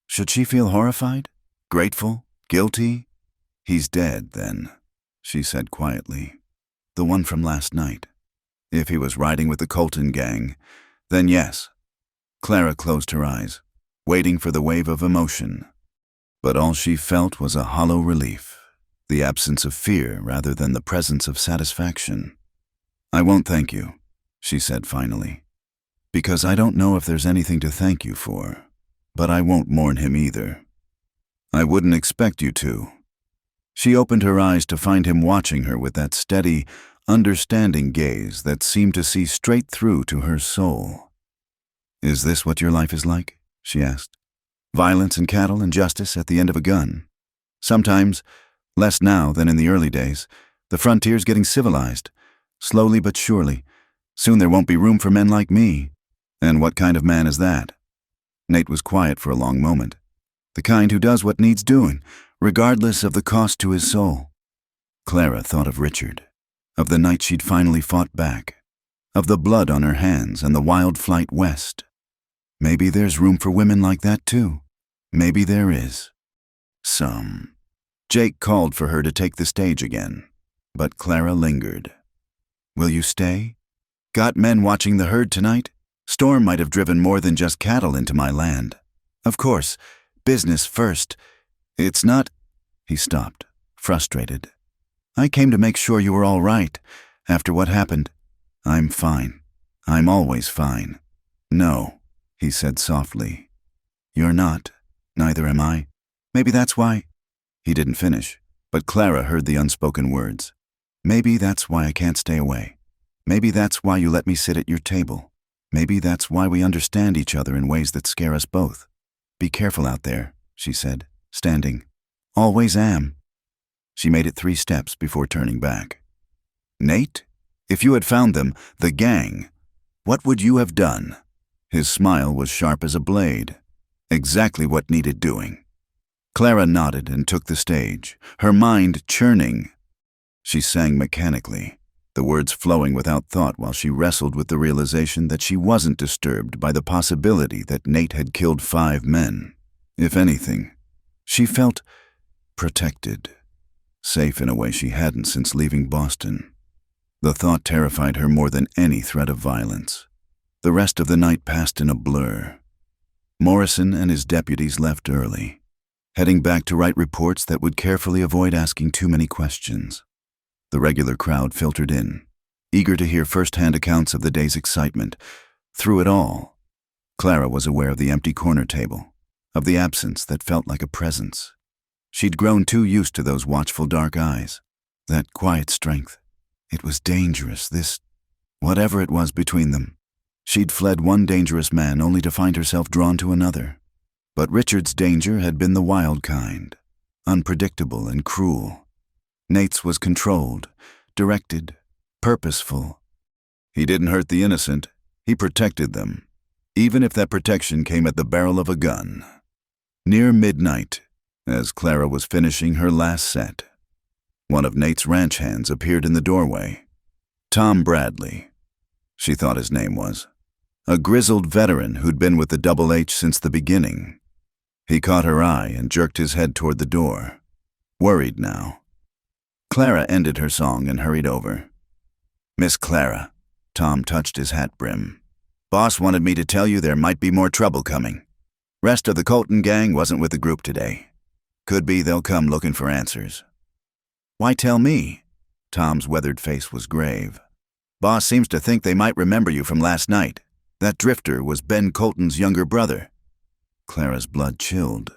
should she feel horrified, grateful, guilty? He's dead, then, she said quietly. The one from last night. If he was riding with the Colton gang, then yes. Clara closed her eyes, waiting for the wave of emotion. But all she felt was a hollow relief, the absence of fear rather than the presence of satisfaction. I won't thank you, she said finally, because I don't know if there's anything to thank you for, but I won't mourn him either. I wouldn't expect you to. She opened her eyes to find him watching her with that steady, understanding gaze that seemed to see straight through to her soul. Is this what your life is like? She asked. Violence and cattle and justice at the end of a gun. Sometimes, less now than in the early days, the frontier's getting civilized, slowly but surely. Soon there won't be room for men like me. And what kind of man is that? Nate was quiet for a long moment. The kind who does what needs doing, regardless of the cost to his soul. Clara thought of Richard, of the night she'd finally fought back, of the blood on her hands and the wild flight west. Maybe there's room for women like that too. Maybe there is. Some. Jake called for her to take the stage again, but Clara lingered. Will you stay? Got men watching the herd tonight? Storm might have driven more than just cattle into my land. Of course, business first. It's not... He stopped, frustrated. I came to make sure you were all right. After what happened, I'm fine. I'm always fine. No, he said softly. You're not. Neither am I. Maybe that's why... He didn't finish, but Clara heard the unspoken words. Maybe that's why I can't stay away. Maybe that's why you let me sit at your table. Maybe that's why we understand each other in ways that scare us both. Be careful out there, she said, standing. Always am. She made it 3 steps before turning back. Nate, if you had found them, the gang, what would you have done? His smile was sharp as a blade. Exactly what needed doing. Clara nodded and took the stage, her mind churning. She sang mechanically, the words flowing without thought while she wrestled with the realization that she wasn't disturbed by the possibility that Nate had killed 5 men. If anything, she felt protected, safe in a way she hadn't since leaving Boston. The thought terrified her more than any threat of violence. The rest of the night passed in a blur. Morrison and his deputies left early, heading back to write reports that would carefully avoid asking too many questions. The regular crowd filtered in, eager to hear first-hand accounts of the day's excitement. Through it all, Clara was aware of the empty corner table, of the absence that felt like a presence. She'd grown too used to those watchful dark eyes, that quiet strength. It was dangerous, this, whatever it was between them. She'd fled one dangerous man only to find herself drawn to another. But Richard's danger had been the wild kind, unpredictable and cruel. Nate's was controlled, directed, purposeful. He didn't hurt the innocent, he protected them, even if that protection came at the barrel of a gun. Near midnight, as Clara was finishing her last set, one of Nate's ranch hands appeared in the doorway. Tom Bradley, she thought his name was. A grizzled veteran who'd been with the Double H since the beginning. He caught her eye and jerked his head toward the door, worried now. Clara ended her song and hurried over. Miss Clara, Tom touched his hat brim. Boss wanted me to tell you there might be more trouble coming. Rest of the Colton gang wasn't with the group today. Could be they'll come looking for answers. Why tell me? Tom's weathered face was grave. Boss seems to think they might remember you from last night. That drifter was Ben Colton's younger brother. Clara's blood chilled.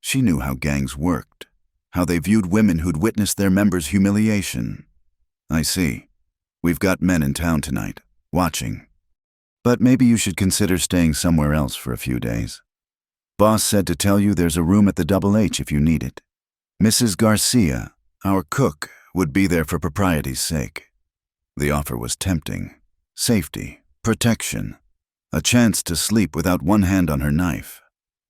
She knew how gangs worked, how they viewed women who'd witnessed their members' humiliation. I see. We've got men in town tonight, watching. But maybe you should consider staying somewhere else for a few days. Boss said to tell you there's a room at the Double H if you need it. Mrs. Garcia, our cook, would be there for propriety's sake. The offer was tempting. Safety, protection, a chance to sleep without one hand on her knife.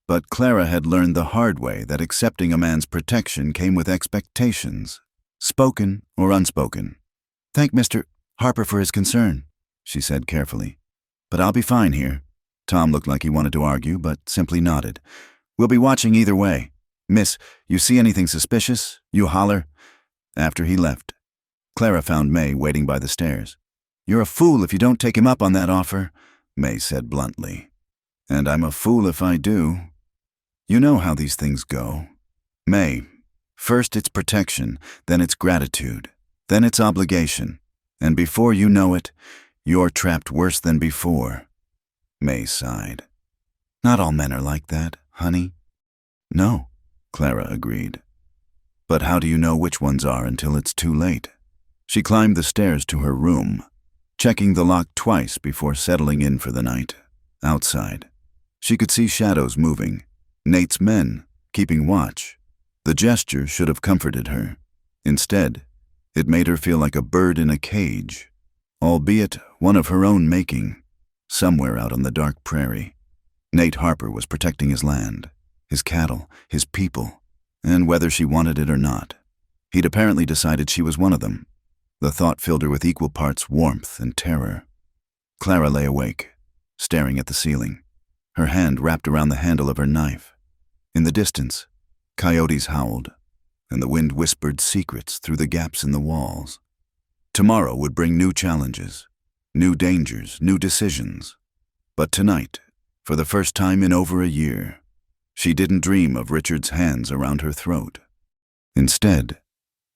But Clara had learned the hard way that accepting a man's protection came with expectations, spoken or unspoken. "Thank Mr. Harper for his concern," she said carefully. "But I'll be fine here." Tom looked like he wanted to argue, but simply nodded. "We'll be watching either way. Miss, you see anything suspicious, you holler." After he left, Clara found May waiting by the stairs. "You're a fool if you don't take him up on that offer," May said bluntly. "And I'm a fool if I do. You know how these things go. May, first it's protection, then it's gratitude, then it's obligation, and before you know it, you're trapped worse than before." May sighed. "Not all men are like that, honey." "No," Clara agreed. "But how do you know which ones are until it's too late?" She climbed the stairs to her room, checking the lock twice before settling in for the night. Outside, she could see shadows moving, Nate's men keeping watch. The gesture should have comforted her. Instead, it made her feel like a bird in a cage, albeit one of her own making, somewhere out on the dark prairie. Nate Harper was protecting his land, his cattle, his people, and whether she wanted it or not, he'd apparently decided she was one of them. The thought filled her with equal parts warmth and terror. Clara lay awake, staring at the ceiling, her hand wrapped around the handle of her knife. In the distance, coyotes howled, and the wind whispered secrets through the gaps in the walls. Tomorrow would bring new challenges, new dangers, new decisions. But tonight, for the first time in over a year, she didn't dream of Richard's hands around her throat. Instead,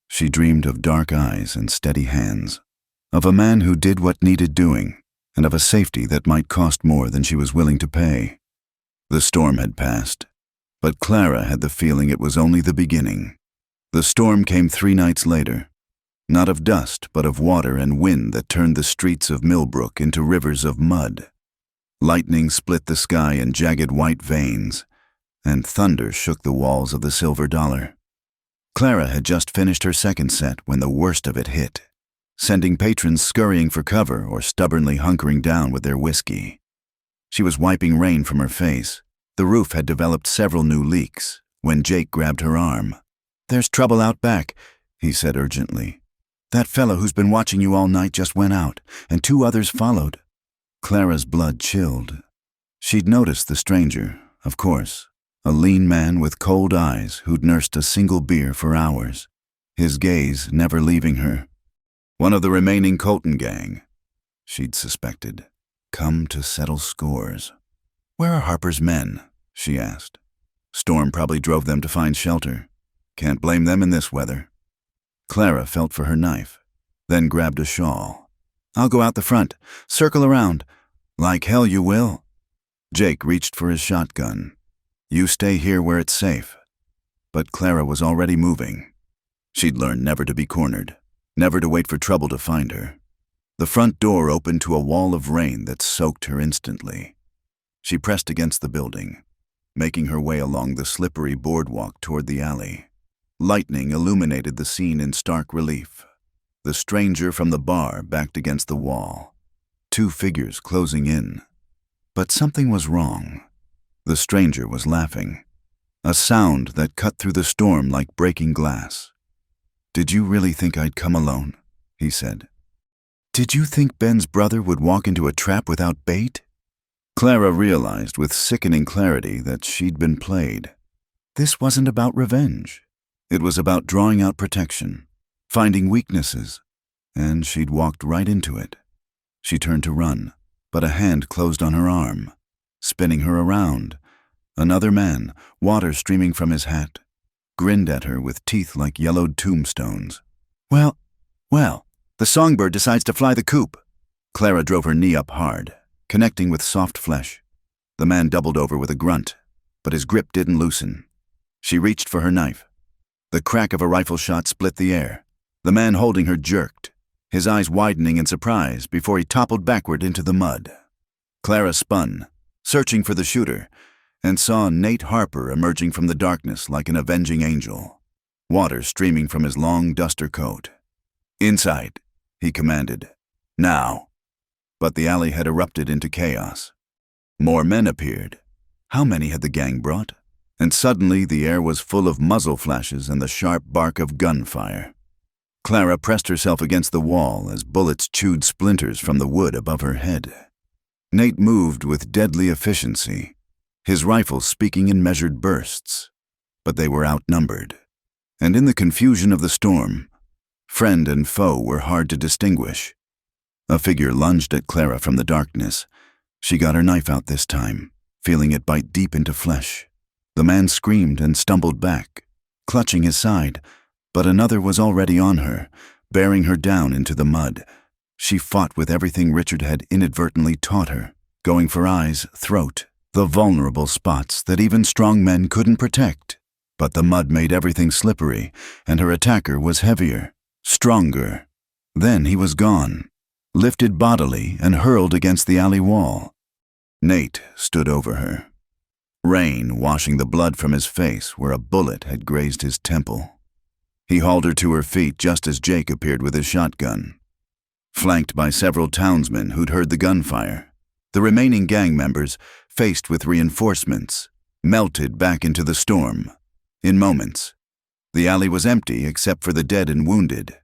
she dreamed of dark eyes and steady hands, of a man who did what needed doing, and of a safety that might cost more than she was willing to pay. The storm had passed, but Clara had the feeling it was only the beginning. The storm came 3 nights later, not of dust but of water and wind that turned the streets of Millbrook into rivers of mud. Lightning split the sky in jagged white veins, and thunder shook the walls of the Silver Dollar. Clara had just finished her second set when the worst of it hit, sending patrons scurrying for cover or stubbornly hunkering down with their whiskey. She was wiping rain from her face. The roof had developed several new leaks when Jake grabbed her arm. "There's trouble out back," he said urgently. "That fellow who's been watching you all night just went out, and 2 others followed." Clara's blood chilled. She'd noticed the stranger, of course, a lean man with cold eyes who'd nursed a single beer for hours, his gaze never leaving her. One of the remaining Colton gang, she'd suspected, come to settle scores. "Where are Harper's men?" she asked. "Storm probably drove them to find shelter. Can't blame them in this weather." Clara felt for her knife, then grabbed a shawl. "I'll go out the front. Circle around." "Like hell you will." Jake reached for his shotgun. "You stay here where it's safe." But Clara was already moving. She'd learned never to be cornered, never to wait for trouble to find her. The front door opened to a wall of rain that soaked her instantly. She pressed against the building, making her way along the slippery boardwalk toward the alley. Lightning illuminated the scene in stark relief. The stranger from the bar backed against the wall, 2 figures closing in. But something was wrong. The stranger was laughing, a sound that cut through the storm like breaking glass. "Did you really think I'd come alone?" he said. "Did you think Ben's brother would walk into a trap without bait?" Clara realized with sickening clarity that she'd been played. This wasn't about revenge. It was about drawing out protection, finding weaknesses, and she'd walked right into it. She turned to run, but a hand closed on her arm, spinning her around. Another man, water streaming from his hat, grinned at her with teeth like yellowed tombstones. Well, the songbird decides to fly the coop." Clara drove her knee up hard, connecting with soft flesh. The man doubled over with a grunt, but his grip didn't loosen. She reached for her knife. The crack of a rifle shot split the air. The man holding her jerked, his eyes widening in surprise before he toppled backward into the mud. Clara spun, searching for the shooter, and saw Nate Harper emerging from the darkness like an avenging angel, water streaming from his long duster coat. "Inside," he commanded. "Now." But the alley had erupted into chaos. More men appeared. How many had the gang brought? And suddenly the air was full of muzzle flashes and the sharp bark of gunfire. Clara pressed herself against the wall as bullets chewed splinters from the wood above her head. Nate moved with deadly efficiency, his rifle speaking in measured bursts. But they were outnumbered. And in the confusion of the storm, friend and foe were hard to distinguish. A figure lunged at Clara from the darkness. She got her knife out this time, feeling it bite deep into flesh. The man screamed and stumbled back, clutching his side, but another was already on her, bearing her down into the mud. She fought with everything Richard had inadvertently taught her, going for eyes, throat, the vulnerable spots that even strong men couldn't protect. But the mud made everything slippery, and her attacker was heavier, stronger. Then he was gone, lifted bodily and hurled against the alley wall. Nate stood over her, rain washing the blood from his face where a bullet had grazed his temple. He hauled her to her feet just as Jake appeared with his shotgun. Flanked by several townsmen who'd heard the gunfire, the remaining gang members, faced with reinforcements, melted back into the storm. In moments, the alley was empty except for the dead and wounded.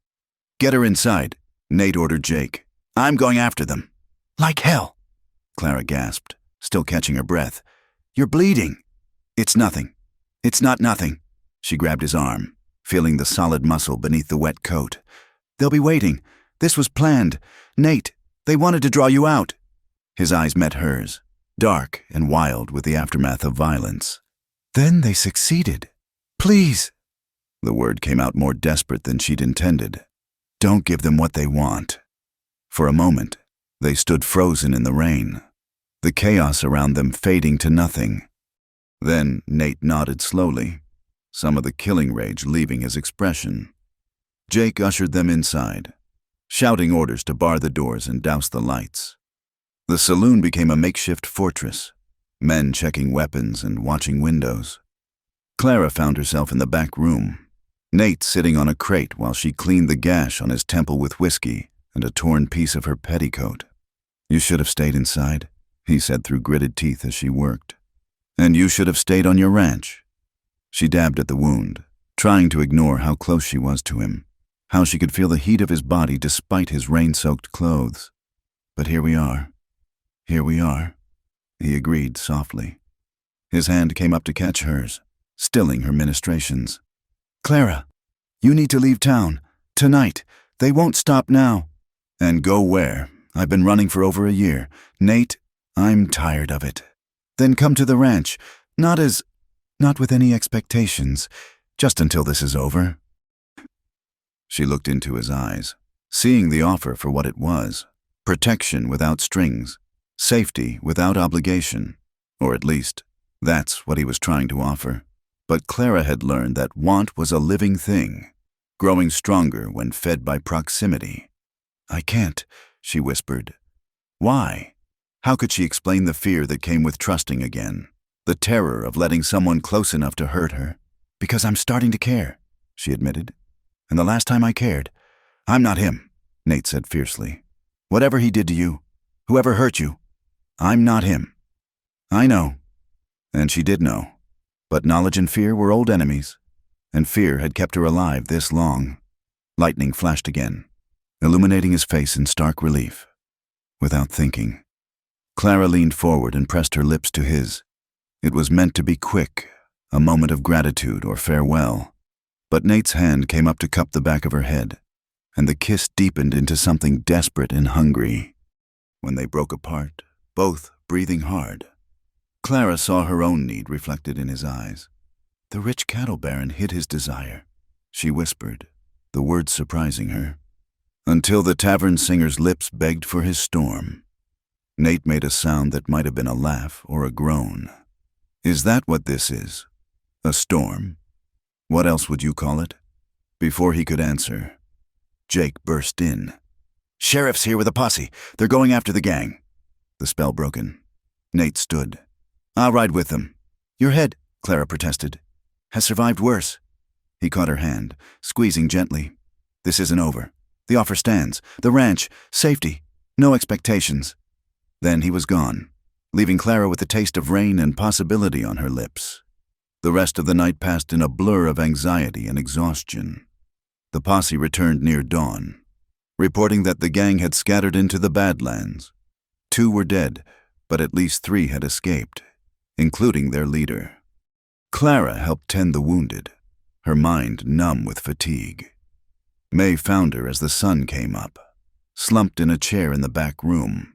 "Get her inside," Nate ordered Jake. "I'm going after them." "Like hell," Clara gasped, still catching her breath. "You're bleeding." "It's nothing. It's not nothing." She grabbed his arm, feeling the solid muscle beneath the wet coat. "They'll be waiting. This was planned. Nate, they wanted to draw you out." His eyes met hers, dark and wild with the aftermath of violence. "Then they succeeded. Please." The word came out more desperate than she'd intended. "Don't give them what they want." For a moment, they stood frozen in the rain, the chaos around them fading to nothing. Then Nate nodded slowly, some of the killing rage leaving his expression. Jake ushered them inside, shouting orders to bar the doors and douse the lights. The saloon became a makeshift fortress, men checking weapons and watching windows. Clara found herself in the back room, Nate sitting on a crate while she cleaned the gash on his temple with whiskey and a torn piece of her petticoat. "You should have stayed inside," he said through gritted teeth as she worked. "And you should have stayed on your ranch." She dabbed at the wound, trying to ignore how close she was to him, how she could feel the heat of his body despite his rain-soaked clothes. "But here we are. Here we are," he agreed softly. His hand came up to catch hers, stilling her ministrations. "Clara, you need to leave town. Tonight. They won't stop now." "And go where? I've been running for over a year. Nate, I'm tired of it." "Then come to the ranch. Not with any expectations. Just until this is over." She looked into his eyes, seeing the offer for what it was. Protection without strings. Safety without obligation. Or at least, that's what he was trying to offer. But Clara had learned that want was a living thing, growing stronger when fed by proximity. "I can't," she whispered. Why? How could she explain the fear that came with trusting again? The terror of letting someone close enough to hurt her? "Because I'm starting to care," she admitted. "And the last time I cared—" "I'm not him," Nate said fiercely. "Whatever he did to you, whoever hurt you, I'm not him." "I know." And she did know. But knowledge and fear were old enemies, and fear had kept her alive this long. Lightning flashed again, illuminating his face in stark relief. Without thinking, Clara leaned forward and pressed her lips to his. It was meant to be quick, a moment of gratitude or farewell. But Nate's hand came up to cup the back of her head, and the kiss deepened into something desperate and hungry. When they broke apart, both breathing hard, Clara saw her own need reflected in his eyes. "The rich cattle baron hid his desire," she whispered, the words surprising her. Until the tavern singer's lips begged for his storm. Nate made a sound that might have been a laugh or a groan. "Is that what this is? A storm? What else would you call it?" Before he could answer, Jake burst in. "Sheriff's here with a posse. They're going after the gang." the spell broken. Nate stood. "I'll ride with them." "Your head," Clara protested, "has survived worse." He caught her hand, squeezing gently. "This isn't over. The offer stands. The ranch, safety, no expectations." Then he was gone, leaving Clara with the taste of rain and possibility on her lips. The rest of the night passed in a blur of anxiety and exhaustion. The posse returned near dawn, reporting that the gang had scattered into the Badlands. 2 were dead, but at least 3 had escaped, including their leader. Clara helped tend the wounded, her mind numb with fatigue. May found her as the sun came up, slumped in a chair in the back room.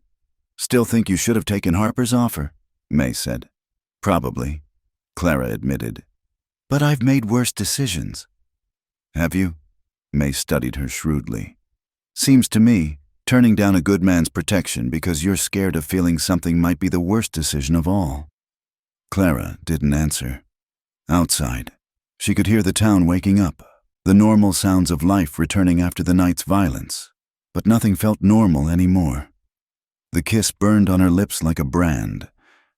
"Still think you should have taken Harper's offer?" May said. "Probably," Clara admitted. "But I've made worse decisions." "Have you?" May studied her shrewdly. "Seems to me, turning down a good man's protection because you're scared of feeling something might be the worst decision of all." Clara didn't answer. Outside, she could hear the town waking up, the normal sounds of life returning after the night's violence, but nothing felt normal anymore. The kiss burned on her lips like a brand,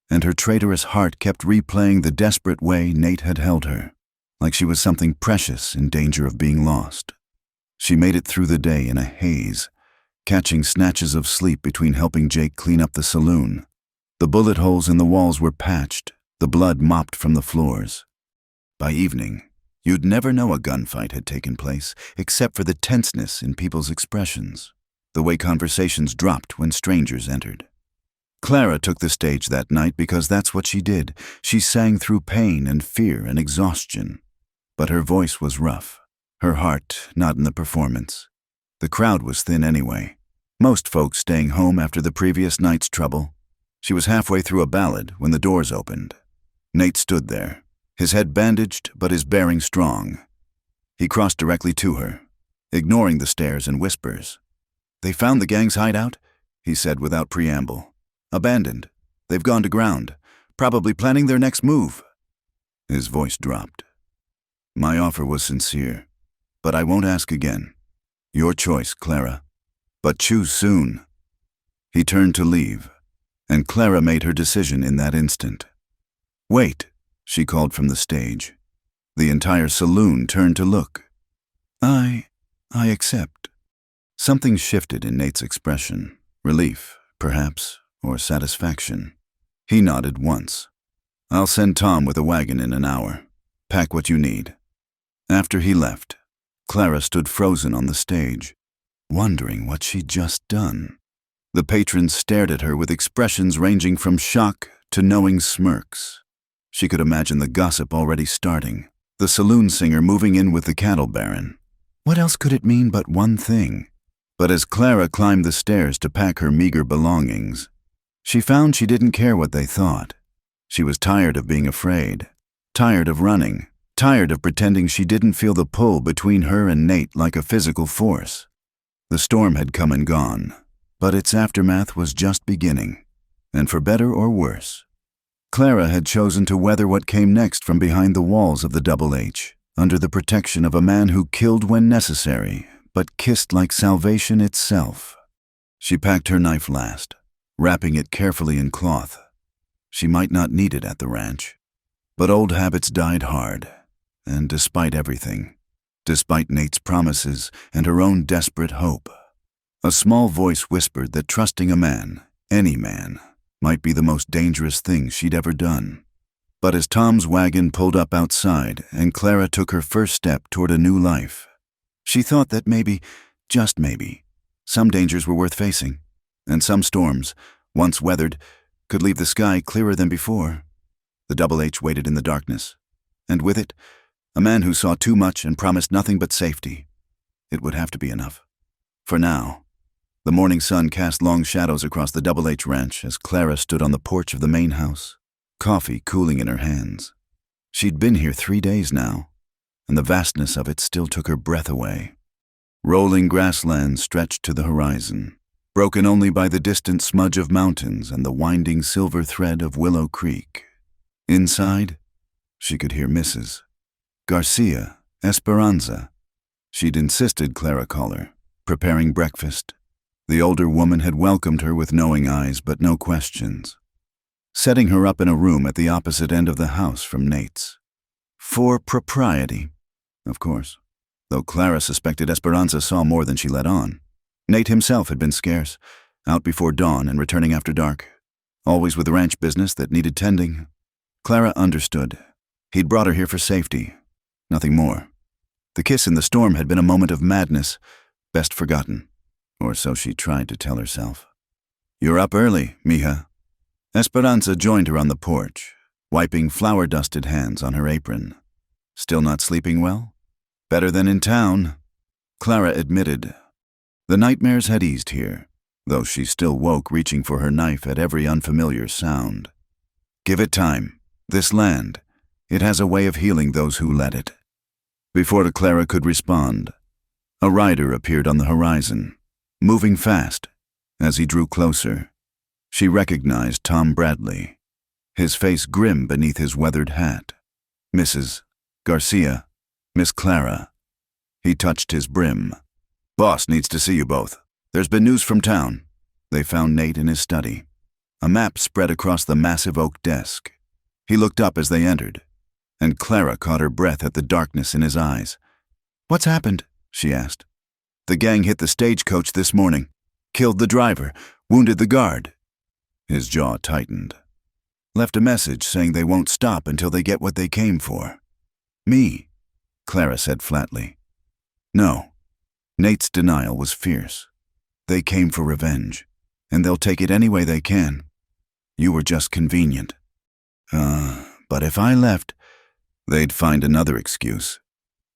and her traitorous heart kept replaying the desperate way Nate had held her, like she was something precious in danger of being lost. She made it through the day in a haze, catching snatches of sleep between helping Jake clean up the saloon. The bullet holes in the walls were patched, the blood mopped from the floors. By evening, you'd never know a gunfight had taken place, except for the tenseness in people's expressions, the way conversations dropped when strangers entered. Clara took the stage that night because that's what she did. She sang through pain and fear and exhaustion. But her voice was rough, her heart not in the performance. The crowd was thin anyway, most folks staying home after the previous night's trouble. She was halfway through a ballad when the doors opened. Nate stood there, his head bandaged but his bearing strong. He crossed directly to her, ignoring the stares and whispers. "They found the gang's hideout," he said without preamble. "Abandoned. They've gone to ground, probably planning their next move." His voice dropped. "My offer was sincere, but I won't ask again. Your choice, Clara. But choose soon." He turned to leave, and Clara made her decision in that instant. "Wait," she called from the stage. The entire saloon turned to look. I accept." Something shifted in Nate's expression, relief, perhaps, or satisfaction. He nodded once. "I'll send Tom with a wagon in an hour. Pack what you need." After he left, Clara stood frozen on the stage, wondering what she'd just done. The patrons stared at her with expressions ranging from shock to knowing smirks. She could imagine the gossip already starting, the saloon singer moving in with the cattle baron. What else could it mean but one thing? But as Clara climbed the stairs to pack her meager belongings, she found she didn't care what they thought. She was tired of being afraid, tired of running, tired of pretending she didn't feel the pull between her and Nate like a physical force. The storm had come and gone, but its aftermath was just beginning, and for better or worse. Clara had chosen to weather what came next from behind the walls of the Double H, under the protection of a man who killed when necessary, but kissed like salvation itself. She packed her knife last, wrapping it carefully in cloth. She might not need it at the ranch. But old habits died hard, and despite everything, despite Nate's promises and her own desperate hope, a small voice whispered that trusting a man, any man, might be the most dangerous thing she'd ever done. But as Tom's wagon pulled up outside and Clara took her first step toward a new life, she thought that maybe, just maybe, some dangers were worth facing, and some storms, once weathered, could leave the sky clearer than before. The Double H waited in the darkness, and with it, a man who saw too much and promised nothing but safety. It would have to be enough. For now. The morning sun cast long shadows across the Double H ranch as Clara stood on the porch of the main house, coffee cooling in her hands. She'd been here 3 days now, and the vastness of it still took her breath away. Rolling grasslands stretched to the horizon, broken only by the distant smudge of mountains and the winding silver thread of Willow Creek. Inside, she could hear Mrs. Garcia, Esperanza. She'd insisted Clara call her, preparing breakfast. The older woman had welcomed her with knowing eyes but no questions, setting her up in a room at the opposite end of the house from Nate's. For propriety, of course, though Clara suspected Esperanza saw more than she let on. Nate himself had been scarce, out before dawn and returning after dark, always with ranch business that needed tending. Clara understood. He'd brought her here for safety, nothing more. The kiss in the storm had been a moment of madness, best forgotten, or so she tried to tell herself. "You're up early, mija." Esperanza joined her on the porch, wiping flour-dusted hands on her apron. "Still not sleeping well?" "Better than in town," Clara admitted. The nightmares had eased here, though she still woke reaching for her knife at every unfamiliar sound. Give it time. This land, it has a way of healing those who let it. Before Clara could respond, a rider appeared on the horizon, moving fast. As he drew closer, she recognized Tom Bradley, his face grim beneath his weathered hat. "Mrs. Garcia, Miss Clara." He touched his brim. "Boss needs to see you both. There's been news from town." They found Nate in his study. A map spread across the massive oak desk. He looked up as they entered, and Clara caught her breath at the darkness in his eyes. "What's happened?" she asked. "The gang hit the stagecoach this morning, killed the driver, wounded the guard." His jaw tightened. "Left a message saying they won't stop until they get what they came for." "Me," Clara said flatly. "No." Nate's denial was fierce. "They came for revenge, and they'll take it any way they can. You were just convenient." But if I left, they'd find another excuse."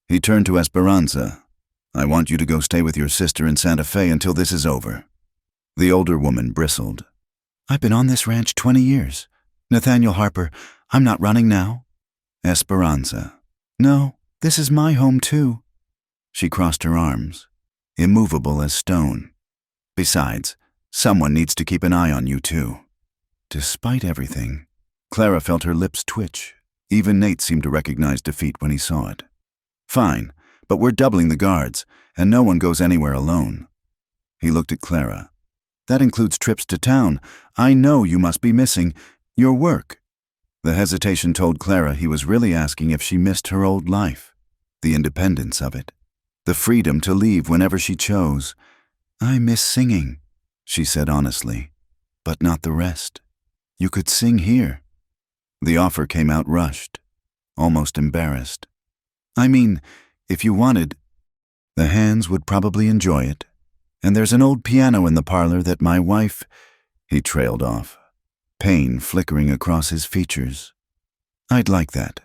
He turned to Esperanza. "I want you to go stay with your sister in Santa Fe until this is over." The older woman bristled. "I've been on this ranch 20 years. Nathaniel Harper, I'm not running now." Esperanza. "No, this is my home too." She crossed her arms, immovable as stone. "Besides, someone needs to keep an eye on you too." Despite everything, Clara felt her lips twitch. Even Nate seemed to recognize defeat when he saw it. "Fine, but we're doubling the guards, and no one goes anywhere alone." He looked at Clara. "That includes trips to town. I know you must be missing your work." The hesitation told Clara he was really asking if she missed her old life, the independence of it, the freedom to leave whenever she chose. "I miss singing," she said honestly, "but not the rest. You could sing here." The offer came out rushed, almost embarrassed. "I mean, if you wanted, the hands would probably enjoy it. And there's an old piano in the parlor that my wife—" He trailed off, pain flickering across his features. "I'd like that,"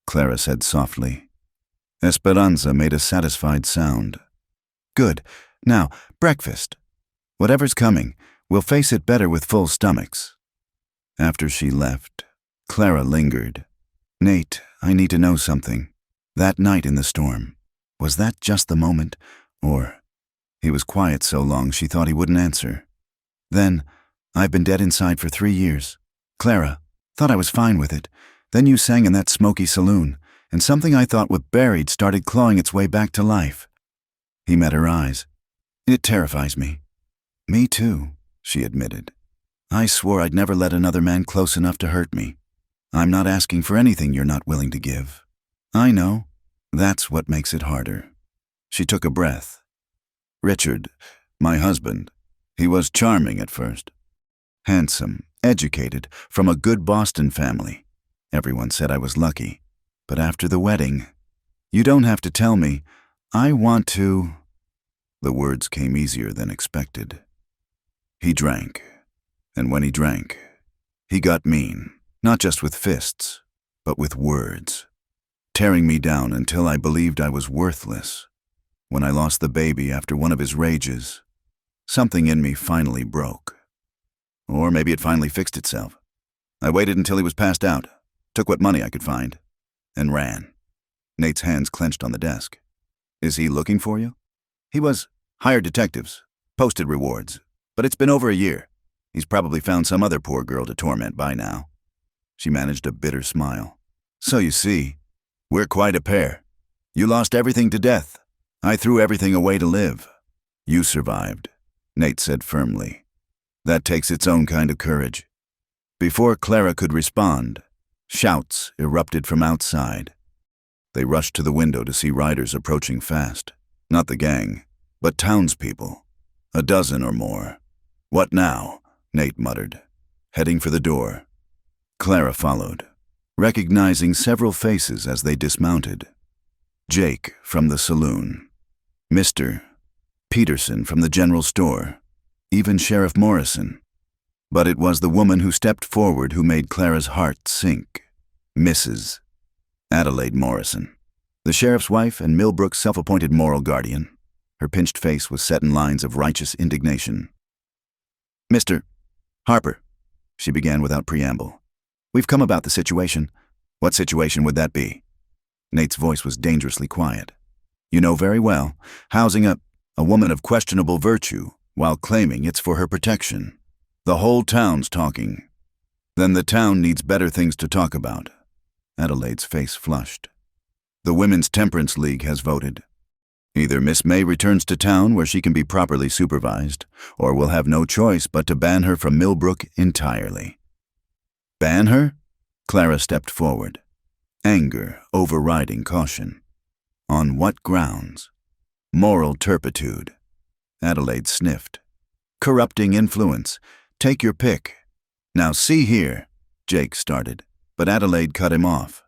Clara said softly. Esperanza made a satisfied sound. "Good. Now, breakfast. Whatever's coming, we'll face it better with full stomachs." After she left, Clara lingered. "Nate, I need to know something. That night in the storm, was that just the moment, or—" He was quiet so long she thought he wouldn't answer. "Then, I've been dead inside for 3 years. Clara, thought I was fine with it. Then you sang in that smoky saloon, and something I thought was buried started clawing its way back to life." He met her eyes. "It terrifies me." "Me too," she admitted. "I swore I'd never let another man close enough to hurt me. I'm not asking for anything you're not willing to give." "I know. That's what makes it harder." She took a breath. "Richard, my husband, he was charming at first. Handsome, educated, from a good Boston family. Everyone said I was lucky. But after the wedding, you don't have to tell me. I want to—" The words came easier than expected. "He drank. And when he drank, he got mean, not just with fists, but with words, tearing me down until I believed I was worthless. When I lost the baby after one of his rages, something in me finally broke. Or maybe it finally fixed itself. I waited until he was passed out, took what money I could find, and ran." Nate's hands clenched on the desk. "Is he looking for you?" "He was. Hired detectives, posted rewards, but it's been over a year. He's probably found some other poor girl to torment by now." She managed a bitter smile. "So you see, we're quite a pair. You lost everything to death. I threw everything away to live. You survived. Nate said firmly. That takes its own kind of courage. Before Clara could respond, shouts erupted from outside. They rushed to the window to see riders approaching fast. Not the gang, but townspeople. A dozen or more. What now? Nate muttered, heading for the door. Clara followed, recognizing several faces as they dismounted. Jake from the saloon. Mr. Peterson from the general store. Even Sheriff Morrison. But it was the woman who stepped forward who made Clara's heart sink. Mrs. Adelaide Morrison. The sheriff's wife and Millbrook's self-appointed moral guardian. Her pinched face was set in lines of righteous indignation. Mr. Harper, she began without preamble. We've come about the situation. What situation would that be? Nate's voice was dangerously quiet. You know very well, housing a woman of questionable virtue while claiming it's for her protection. The whole town's talking. Then the town needs better things to talk about. Adelaide's face flushed. The Women's Temperance League has voted. Either Miss May returns to town where she can be properly supervised, or we'll have no choice but to ban her from Millbrook entirely. Ban her? Clara stepped forward, anger overriding caution. On what grounds? Moral turpitude. Adelaide sniffed. Corrupting influence. Take your pick. Now see here, Jake started, but Adelaide cut him off.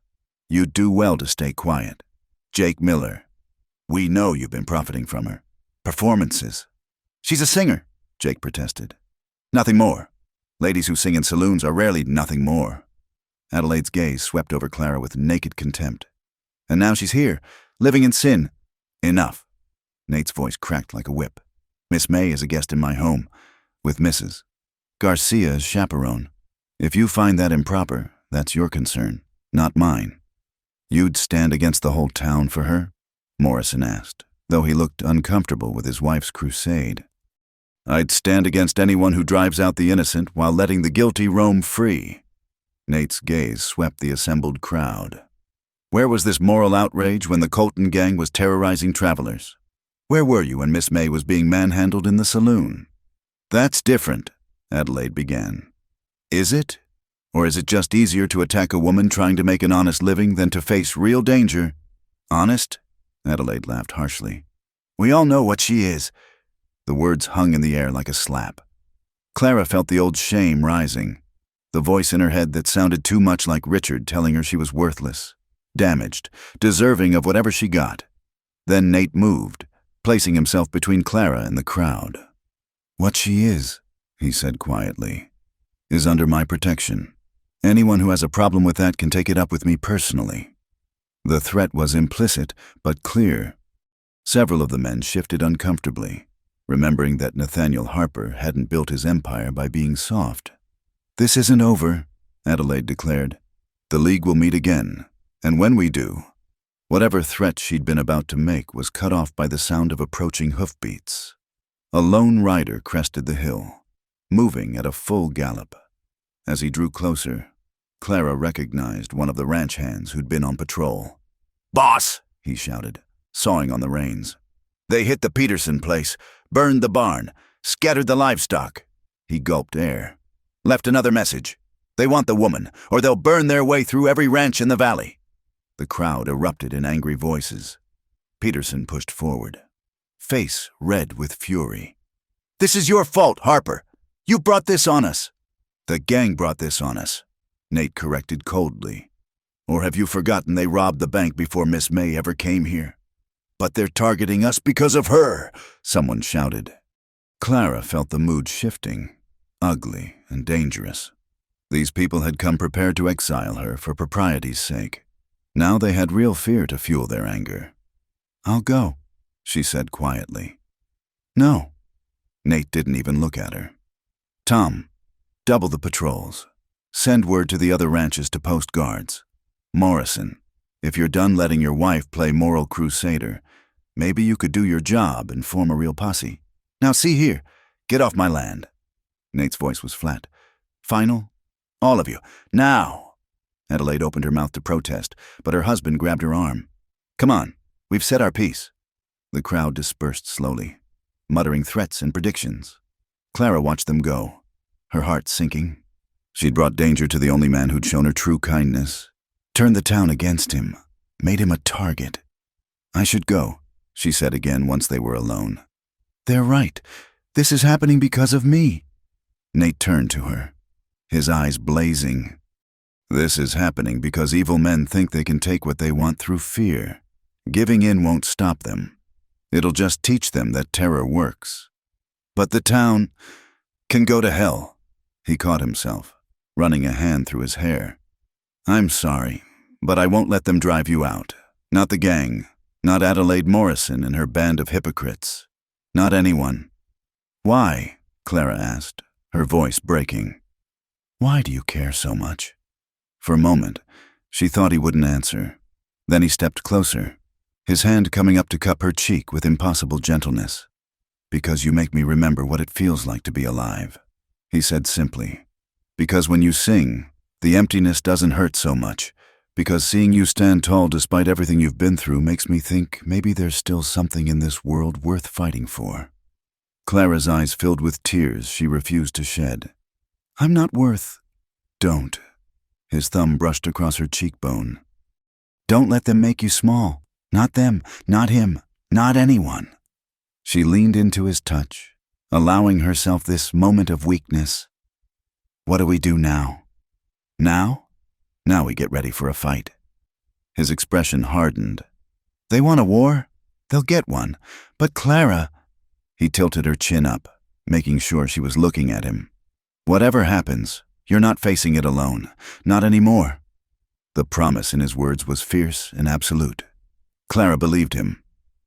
You'd do well to stay quiet. Jake Miller. We know you've been profiting from her. Performances. She's a singer, Jake protested. Nothing more. Ladies who sing in saloons are rarely nothing more. Adelaide's gaze swept over Clara with naked contempt. And now she's here, living in sin. Enough. Nate's voice cracked like a whip. Miss May is a guest in my home, with Mrs. Garcia as chaperone. If you find that improper, that's your concern, not mine. You'd stand against the whole town for her? Morrison asked, though he looked uncomfortable with his wife's crusade. I'd stand against anyone who drives out the innocent while letting the guilty roam free. Nate's gaze swept the assembled crowd. Where was this moral outrage when the Colton gang was terrorizing travelers? Where were you when Miss May was being manhandled in the saloon? That's different, Adelaide began. Is it? Or is it just easier to attack a woman trying to make an honest living than to face real danger? Honest? Adelaide laughed harshly. We all know what she is. The words hung in the air like a slap. Clara felt the old shame rising, the voice in her head that sounded too much like Richard telling her she was worthless, damaged, deserving of whatever she got. Then Nate moved, placing himself between Clara and the crowd. What she is, he said quietly, is under my protection. Anyone who has a problem with that can take it up with me personally. The threat was implicit, but clear. Several of the men shifted uncomfortably, remembering that Nathaniel Harper hadn't built his empire by being soft. This isn't over, Adelaide declared. The League will meet again, and when we do, whatever threat she'd been about to make was cut off by the sound of approaching hoofbeats. A lone rider crested the hill, moving at a full gallop. As he drew closer, Clara recognized one of the ranch hands who'd been on patrol. Boss, he shouted, sawing on the reins. They hit the Peterson place, burned the barn, scattered the livestock. He gulped air. Left another message. They want the woman, or they'll burn their way through every ranch in the valley. The crowd erupted in angry voices. Peterson pushed forward, face red with fury. This is your fault, Harper. You brought this on us. The gang brought this on us, Nate corrected coldly. Or have you forgotten they robbed the bank before Miss May ever came here? But they're targeting us because of her, someone shouted. Clara felt the mood shifting, ugly and dangerous. These people had come prepared to exile her for propriety's sake. Now they had real fear to fuel their anger. I'll go, she said quietly. No. Nate didn't even look at her. Tom, double the patrols. Send word to the other ranches to post guards. Morrison, if you're done letting your wife play moral crusader, maybe you could do your job and form a real posse. Now see here, get off my land. Nate's voice was flat. Final? All of you, now! Adelaide opened her mouth to protest, but her husband grabbed her arm. Come on, we've said our piece. The crowd dispersed slowly. muttering threats and predictions. Clara watched them go, her heart sinking. She'd brought danger to the only man who'd shown her true kindness, turned the town against him, made him a target. "I should go," she said again once they were alone. "They're right. This is happening because of me." Nate turned to her, his eyes blazing. "This is happening because evil men think they can take what they want through fear. Giving in won't stop them. It'll just teach them that terror works. But the town can go to hell." He caught himself, running a hand through his hair. "I'm sorry, but I won't let them drive you out. Not the gang, not Adelaide Morrison and her band of hypocrites. Not anyone." "Why?" Clara asked, her voice breaking. "Why do you care so much?" For a moment, she thought he wouldn't answer. Then he stepped closer, his hand coming up to cup her cheek with impossible gentleness. "Because you make me remember what it feels like to be alive," he said simply. "Because when you sing, the emptiness doesn't hurt so much. Because seeing you stand tall despite everything you've been through makes me think maybe there's still something in this world worth fighting for." Clara's eyes filled with tears she refused to shed. "I'm not worth—" "Don't." His thumb brushed across her cheekbone. "Don't let them make you small. Not them, not him, not anyone." She leaned into his touch, allowing herself this moment of weakness. "What do we do now?" "Now? Now we get ready for a fight." His expression hardened. "They want a war? They'll get one. But Clara—" He tilted her chin up, making sure she was looking at him. "Whatever happens, you're not facing it alone. Not anymore." The promise in his words was fierce and absolute. Clara believed him,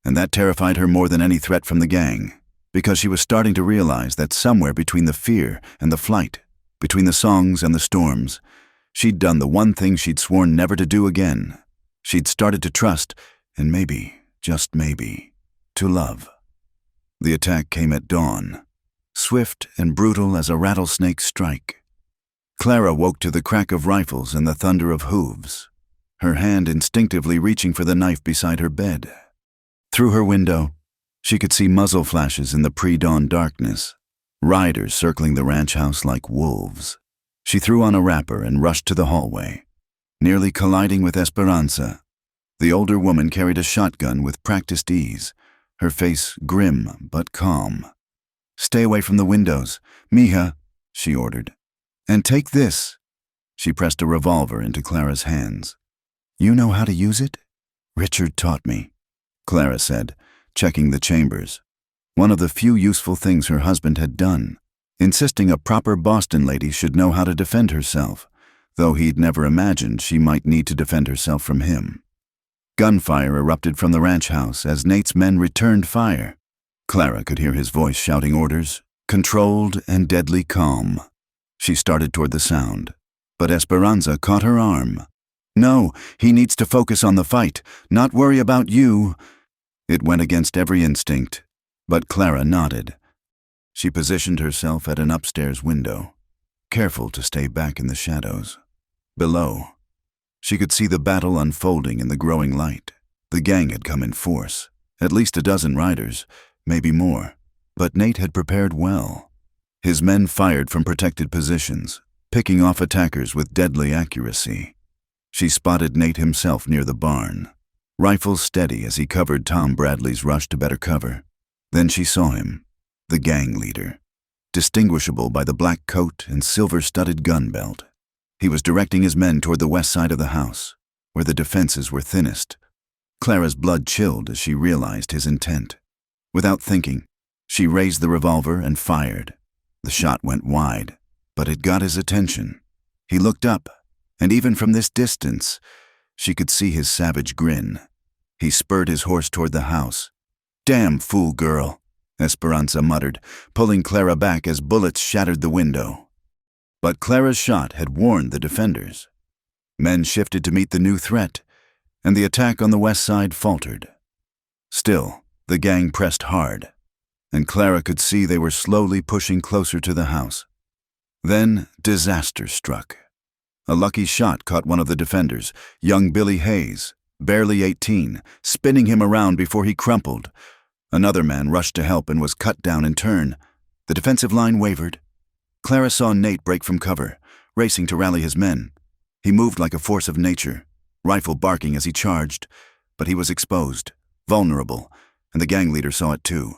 and that terrified her more than any threat from the gang, because she was starting to realize that somewhere between the fear and the flight, between the songs and the storms, she'd done the one thing she'd sworn never to do again. She'd started to trust, and maybe, just maybe, to love. The attack came at dawn, swift and brutal as a rattlesnake's strike. Clara woke to the crack of rifles and the thunder of hooves, her hand instinctively reaching for the knife beside her bed. Through her window, she could see muzzle flashes in the pre-dawn darkness, riders circling the ranch house like wolves. She threw on a wrapper and rushed to the hallway, nearly colliding with Esperanza. The older woman carried a shotgun with practiced ease, her face grim but calm. "Stay away from the windows, mija," she ordered. "And take this." She pressed a revolver into Clara's hands. "You know how to use it?" "Richard taught me," Clara said, checking the chambers. One of the few useful things her husband had done, insisting a proper Boston lady should know how to defend herself, though he'd never imagined she might need to defend herself from him. Gunfire erupted from the ranch house as Nate's men returned fire. Clara could hear his voice shouting orders, controlled and deadly calm. She started toward the sound, but Esperanza caught her arm. "No, he needs to focus on the fight, not worry about you." It went against every instinct, but Clara nodded. She positioned herself at an upstairs window, careful to stay back in the shadows. Below, she could see the battle unfolding in the growing light. The gang had come in force, at least a dozen riders, maybe more, but Nate had prepared well. His men fired from protected positions, picking off attackers with deadly accuracy. She spotted Nate himself near the barn, rifles steady as he covered Tom Bradley's rush to better cover. Then she saw him, the gang leader, distinguishable by the black coat and silver-studded gun belt. He was directing his men toward the west side of the house, where the defenses were thinnest. Clara's blood chilled as she realized his intent. Without thinking, she raised the revolver and fired. The shot went wide, but it got his attention. He looked up, and even from this distance, she could see his savage grin. He spurred his horse toward the house. "Damn fool girl," Esperanza muttered, pulling Clara back as bullets shattered the window. But Clara's shot had warned the defenders. Men shifted to meet the new threat, and the attack on the west side faltered. Still, the gang pressed hard, and Clara could see they were slowly pushing closer to the house. Then disaster struck. A lucky shot caught one of the defenders, young Billy Hayes, barely 18, spinning him around before he crumpled. Another man rushed to help and was cut down in turn. The defensive line wavered. Clara saw Nate break from cover, racing to rally his men. He moved like a force of nature, rifle barking as he charged, but he was exposed, vulnerable, and the gang leader saw it too.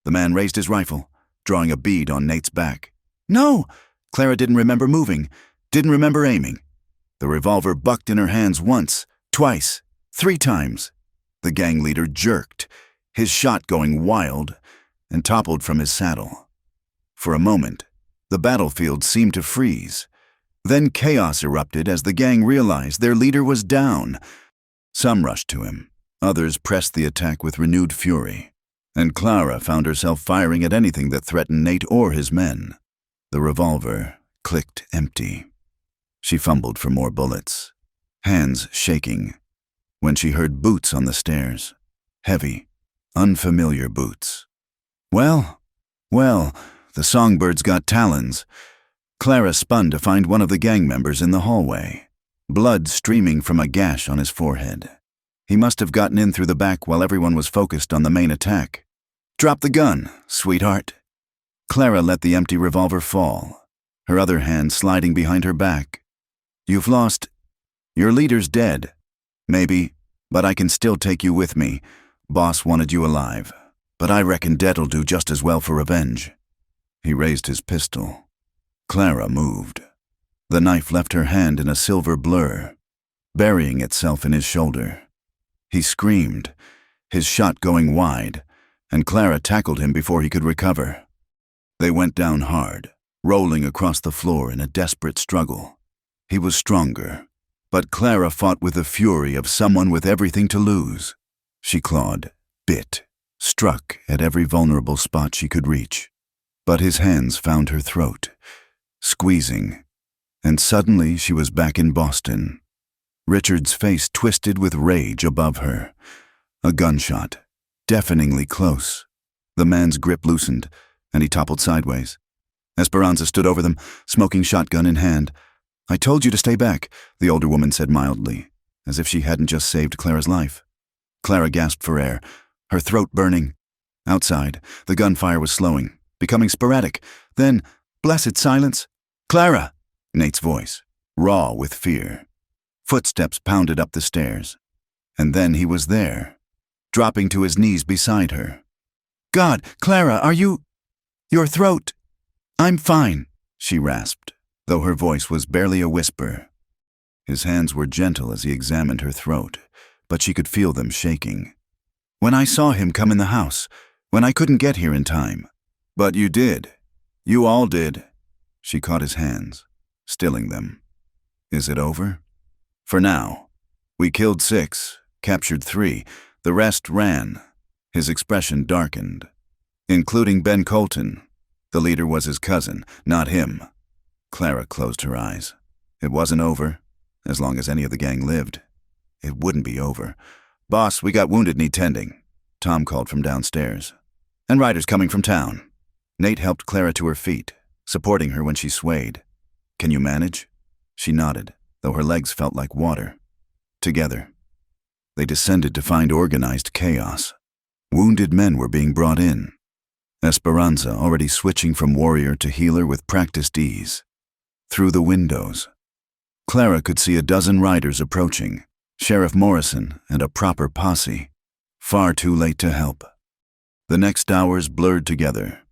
The man raised his rifle, drawing a bead on Nate's back. No! Clara didn't remember moving, didn't remember aiming. The revolver bucked in her hands once, twice, 3 times. The gang leader jerked, his shot going wild, and toppled from his saddle. For a moment, the battlefield seemed to freeze. Then chaos erupted as the gang realized their leader was down. Some rushed to him, others pressed the attack with renewed fury, and Clara found herself firing at anything that threatened Nate or his men. The revolver clicked empty. She fumbled for more bullets, hands shaking, when she heard boots on the stairs. Heavy, unfamiliar boots. Well, the songbirds got talons. Clara spun to find one of the gang members in the hallway, blood streaming from a gash on his forehead. He must have gotten in through the back while everyone was focused on the main attack. Drop the gun, sweetheart. Clara let the empty revolver fall, her other hand sliding behind her back. You've lost. Your leader's dead. Maybe, but I can still take you with me. Boss wanted you alive, but I reckon Dead'll do just as well for revenge. He raised his pistol. Clara moved. The knife left her hand in a silver blur, burying itself in his shoulder. He screamed, his shot going wide, and Clara tackled him before he could recover. They went down hard, rolling across the floor in a desperate struggle. He was stronger, but Clara fought with the fury of someone with everything to lose. She clawed, bit, struck at every vulnerable spot she could reach. But his hands found her throat, squeezing, and suddenly she was back in Boston. Richard's face twisted with rage above her. A gunshot, deafeningly close. The man's grip loosened, and he toppled sideways. Esperanza stood over them, smoking shotgun in hand. I told you to stay back, the older woman said mildly, as if she hadn't just saved Clara's life. Clara gasped for air, her throat burning. Outside, the gunfire was slowing, becoming sporadic. Then, blessed silence. Clara! Nate's voice, raw with fear. Footsteps pounded up the stairs. And then he was there, dropping to his knees beside her. God, Clara, are you... Your throat... I'm fine, she rasped, though her voice was barely a whisper. His hands were gentle as he examined her throat, but she could feel them shaking. When I saw him come in the house, when I couldn't get here in time. But you did. You all did. She caught his hands, stilling them. Is it over? For now. We killed 6, captured 3. The rest ran. His expression darkened. Including Ben Colton. The leader was his cousin, not him. Clara closed her eyes. It wasn't over, as long as any of the gang lived. It wouldn't be over. Boss, we got wounded need tending, Tom called from downstairs. And riders coming from town. Nate helped Clara to her feet, supporting her when she swayed. Can you manage? She nodded, though her legs felt like water. Together, they descended to find organized chaos. Wounded men were being brought in. Esperanza already switching from warrior to healer with practiced ease. Through the windows, Clara could see a dozen riders approaching, Sheriff Morrison and a proper posse, far too late to help. The next hours blurred together.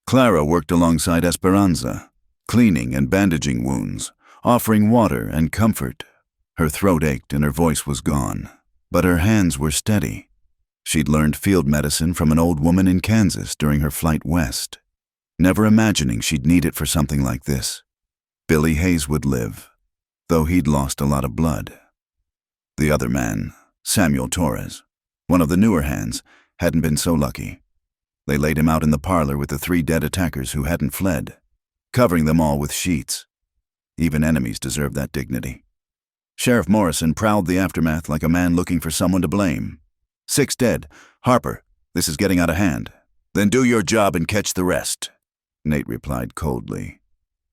Clara worked alongside Esperanza, cleaning and bandaging wounds, offering water and comfort. Her throat ached and her voice was gone, but her hands were steady. She'd learned field medicine from an old woman in Kansas during her flight west, never imagining she'd need it for something like this. Billy Hayes would live, though he'd lost a lot of blood. The other man, Samuel Torres, one of the newer hands, hadn't been so lucky. They laid him out in the parlor with the 3 dead attackers who hadn't fled, covering them all with sheets. Even enemies deserved that dignity. Sheriff Morrison prowled the aftermath like a man looking for someone to blame. 6 dead. Harper, this is getting out of hand. Then do your job and catch the rest, Nate replied coldly.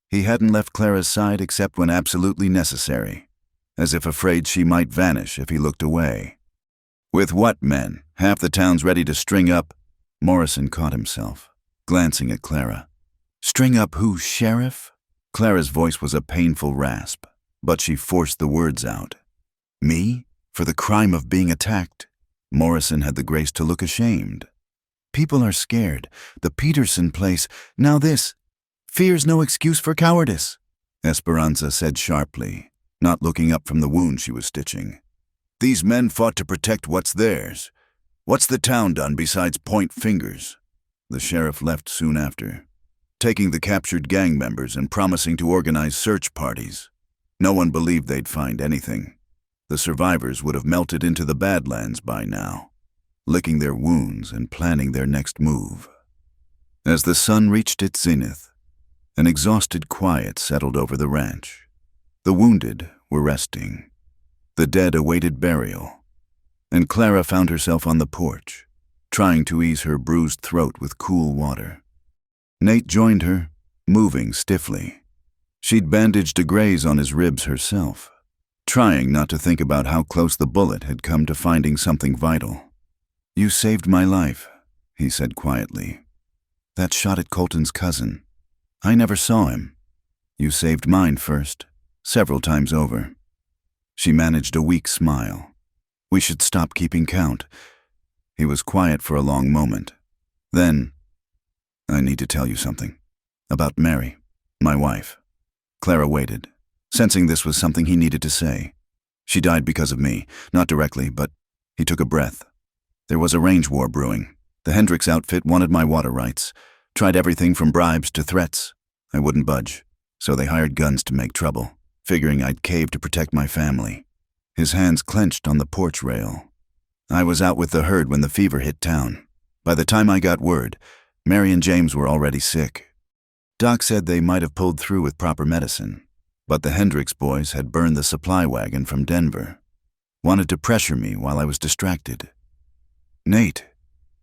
He hadn't left Clara's side except when absolutely necessary, as if afraid she might vanish if he looked away. With what men? Half the town's ready to string up. Morrison caught himself, glancing at Clara. String up who, Sheriff? Clara's voice was a painful rasp, but she forced the words out. Me? For the crime of being attacked? Morrison had the grace to look ashamed. People are scared. The Peterson place. Now this. Fear's no excuse for cowardice, Esperanza said sharply, not looking up from the wound she was stitching. These men fought to protect what's theirs. What's the town done besides point fingers? The sheriff left soon after, taking the captured gang members and promising to organize search parties. No one believed they'd find anything. The survivors would have melted into the Badlands by now, licking their wounds and planning their next move. As the sun reached its zenith, an exhausted quiet settled over the ranch. The wounded were resting. The dead awaited burial. And Clara found herself on the porch, trying to ease her bruised throat with cool water. Nate joined her, moving stiffly. She'd bandaged a graze on his ribs herself, trying not to think about how close the bullet had come to finding something vital. You saved my life, he said quietly. That shot at Colton's cousin. I never saw him. You saved mine first, several times over. She managed a weak smile. We should stop keeping count. He was quiet for a long moment. Then, I need to tell you something. About Mary, my wife. Clara waited, sensing this was something he needed to say. She died because of me, not directly, but he took a breath. There was a range war brewing. The Hendricks outfit wanted my water rights. Tried everything from bribes to threats. I wouldn't budge, so they hired guns to make trouble, figuring I'd cave to protect my family. His hands clenched on the porch rail. I was out with the herd when the fever hit town. By the time I got word, Mary and James were already sick. Doc said they might have pulled through with proper medicine, but the Hendricks boys had burned the supply wagon from Denver. Wanted to pressure me while I was distracted. Nate,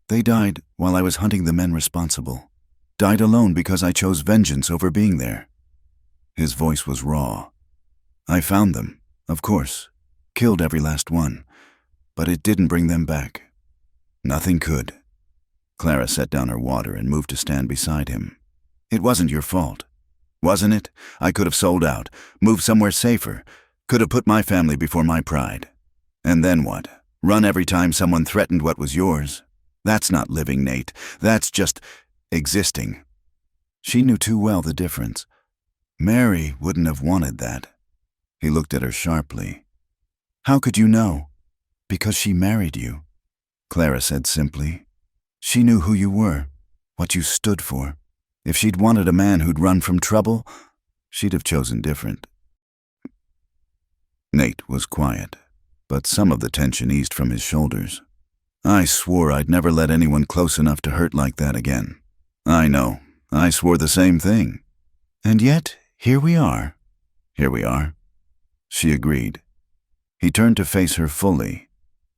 they died while I was hunting the men responsible. Died alone because I chose vengeance over being there. His voice was raw. I found them, of course, killed every last one, but it didn't bring them back. Nothing could. Clara set down her water and moved to stand beside him. It wasn't your fault. Wasn't it? I could have sold out, moved somewhere safer, could have put my family before my pride. And then what? Run every time someone threatened what was yours? That's not living, Nate. That's just existing. She knew too well the difference. Mary wouldn't have wanted that. He looked at her sharply. How could you know? Because she married you, Clara said simply. She knew who you were, what you stood for. If she'd wanted a man who'd run from trouble, she'd have chosen different. Nate was quiet, but some of the tension eased from his shoulders. I swore I'd never let anyone close enough to hurt like that again. I know, I swore the same thing. And yet, here we are. Here we are. She agreed. He turned to face her fully,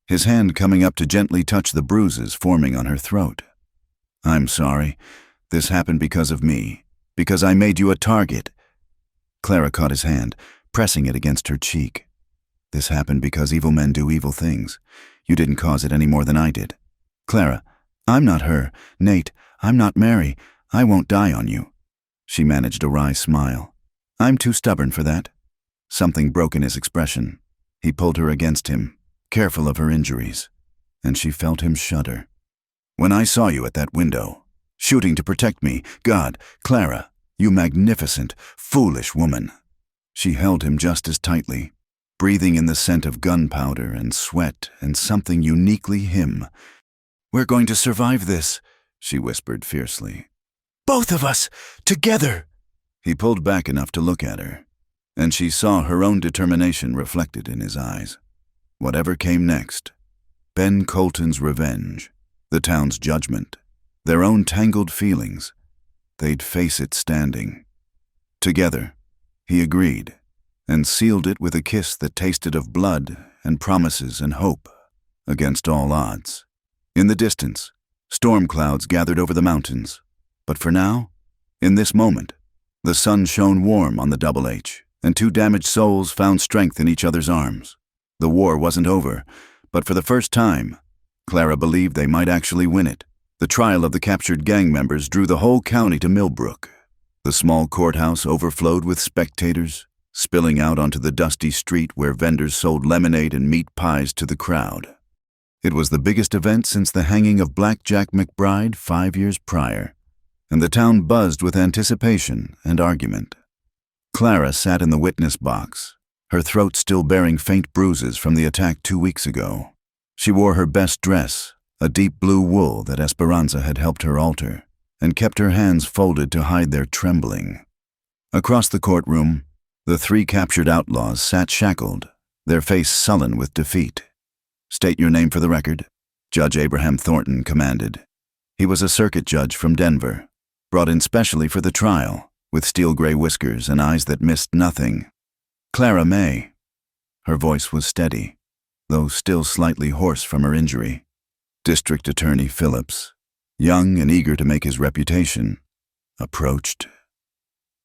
his hand coming up to gently touch the bruises forming on her throat. I'm sorry. This happened because of me, because I made you a target. Clara caught his hand, pressing it against her cheek. This happened because evil men do evil things. You didn't cause it any more than I did. Clara, I'm not her. Nate, I'm not Mary. I won't die on you. She managed a wry smile. I'm too stubborn for that. Something broke in his expression. He pulled her against him, careful of her injuries, and she felt him shudder. When I saw you at that window, shooting to protect me, God, Clara, you magnificent, foolish woman. She held him just as tightly, breathing in the scent of gunpowder and sweat and something uniquely him. We're going to survive this, she whispered fiercely. Both of us, together! He pulled back enough to look at her, and she saw her own determination reflected in his eyes. Whatever came next, Ben Colton's revenge, the town's judgment, their own tangled feelings, they'd face it standing. Together, he agreed, and sealed it with a kiss that tasted of blood and promises and hope, against all odds. In the distance, storm clouds gathered over the mountains, but for now, in this moment, the sun shone warm on the Double H, and two damaged souls found strength in each other's arms. The war wasn't over, but for the first time, Clara believed they might actually win it. The trial of the captured gang members drew the whole county to Millbrook. The small courthouse overflowed with spectators, spilling out onto the dusty street where vendors sold lemonade and meat pies to the crowd. It was the biggest event since the hanging of Black Jack McBride 5 years prior, and the town buzzed with anticipation and argument. Clara sat in the witness box, her throat still bearing faint bruises from the attack 2 weeks ago. She wore her best dress, a deep blue wool that Esperanza had helped her alter, and kept her hands folded to hide their trembling. Across the courtroom, the 3 captured outlaws sat shackled, their face sullen with defeat. "State your name for the record," Judge Abraham Thornton commanded. He was a circuit judge from Denver, brought in specially for the trial, with steel-gray whiskers and eyes that missed nothing. "Clara May." Her voice was steady, though still slightly hoarse from her injury. District Attorney Phillips, young and eager to make his reputation, approached.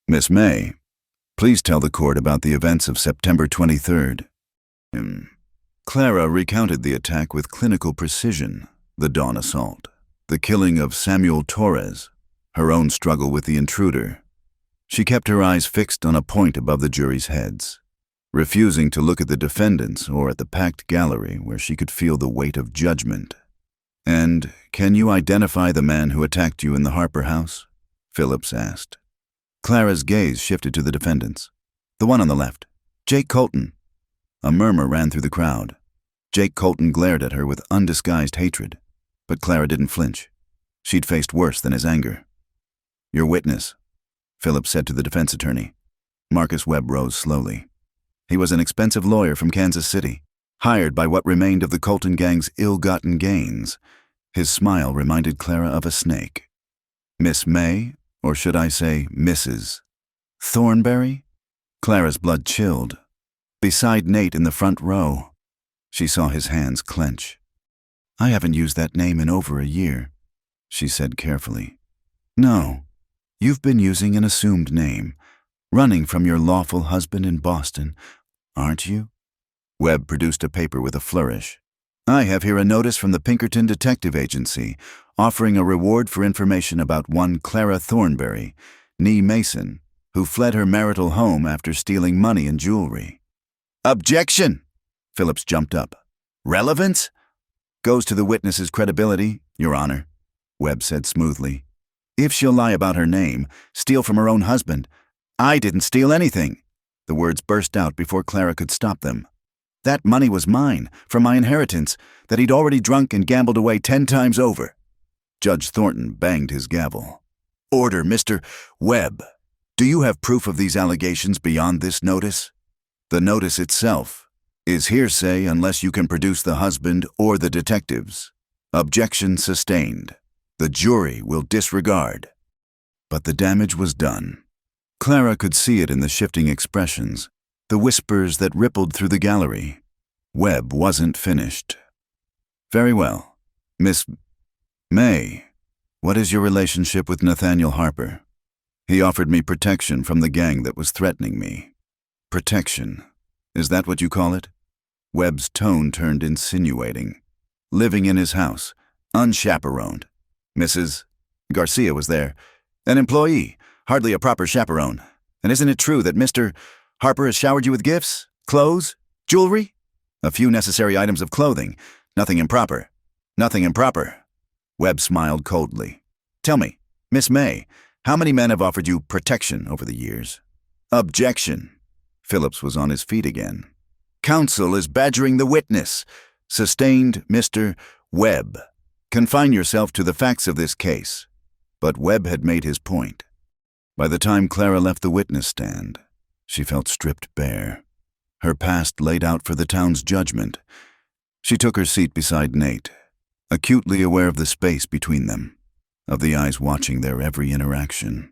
"Miss May, please tell the court about the events of September 23rd. Clara recounted the attack with clinical precision, the dawn assault, the killing of Samuel Torres, her own struggle with the intruder. She kept her eyes fixed on a point above the jury's heads, refusing to look at the defendants or at the packed gallery where she could feel the weight of judgment. "And can you identify the man who attacked you in the Harper house?" Phillips asked. Clara's gaze shifted to the defendants. "The one on the left, Jake Colton." A murmur ran through the crowd. Jake Colton glared at her with undisguised hatred, but Clara didn't flinch. She'd faced worse than his anger. "Your witness," Phillips said to the defense attorney. Marcus Webb rose slowly. He was an expensive lawyer from Kansas City, hired by what remained of the Colton gang's ill-gotten gains. His smile reminded Clara of a snake. "Miss May, or should I say Mrs. Thornberry?" Clara's blood chilled. Beside Nate in the front row, she saw his hands clench. "I haven't used that name in over a year," she said carefully. "No, you've been using an assumed name, running from your lawful husband in Boston, aren't you?" Webb produced a paper with a flourish. "I have here a notice from the Pinkerton Detective Agency offering a reward for information about one Clara Thornberry, née Mason, who fled her marital home after stealing money and jewelry." "Objection!" Phillips jumped up. "Relevance?" "Goes to the witness's credibility, Your Honor," Webb said smoothly. "If she'll lie about her name, steal from her own husband—" "I didn't steal anything!" The words burst out before Clara could stop them. "That money was mine, from my inheritance, that he'd already drunk and gambled away 10 times over." Judge Thornton banged his gavel. "Order, Mr. Webb. Do you have proof of these allegations beyond this notice? The notice itself is hearsay unless you can produce the husband or the detectives. Objection sustained. The jury will disregard." But the damage was done. Clara could see it in the shifting expressions, the whispers that rippled through the gallery. Webb wasn't finished. "Very well. Miss May, what is your relationship with Nathaniel Harper? He offered me protection from the gang that was threatening me." "Protection? Is that what you call it?" Webb's tone turned insinuating. "Living in his house, unchaperoned. Mrs. Garcia was there. An employee, hardly a proper chaperone. And isn't it true that Mr. Harper has showered you with gifts, clothes, jewelry? A few necessary items of clothing. Nothing improper. Nothing improper." Webb smiled coldly. "Tell me, Miss May, how many men have offered you protection over the years?" "Objection." Phillips was on his feet again. "Counsel is badgering the witness. Sustained, Mr. Webb. Confine yourself to the facts of this case." But Webb had made his point. By the time Clara left the witness stand, she felt stripped bare, her past laid out for the town's judgment. She took her seat beside Nate, acutely aware of the space between them, of the eyes watching their every interaction.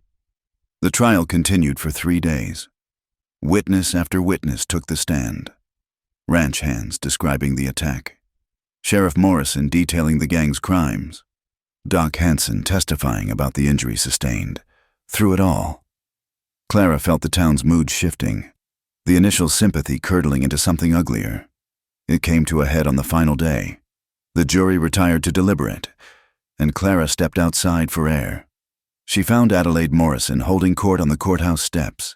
The trial continued for 3 days. Witness after witness took the stand. Ranch hands describing the attack, Sheriff Morrison detailing the gang's crimes, Doc Hansen testifying about the injury sustained. Through it all, Clara felt the town's mood shifting, the initial sympathy curdling into something uglier. It came to a head on the final day. The jury retired to deliberate, and Clara stepped outside for air. She found Adelaide Morrison holding court on the courthouse steps,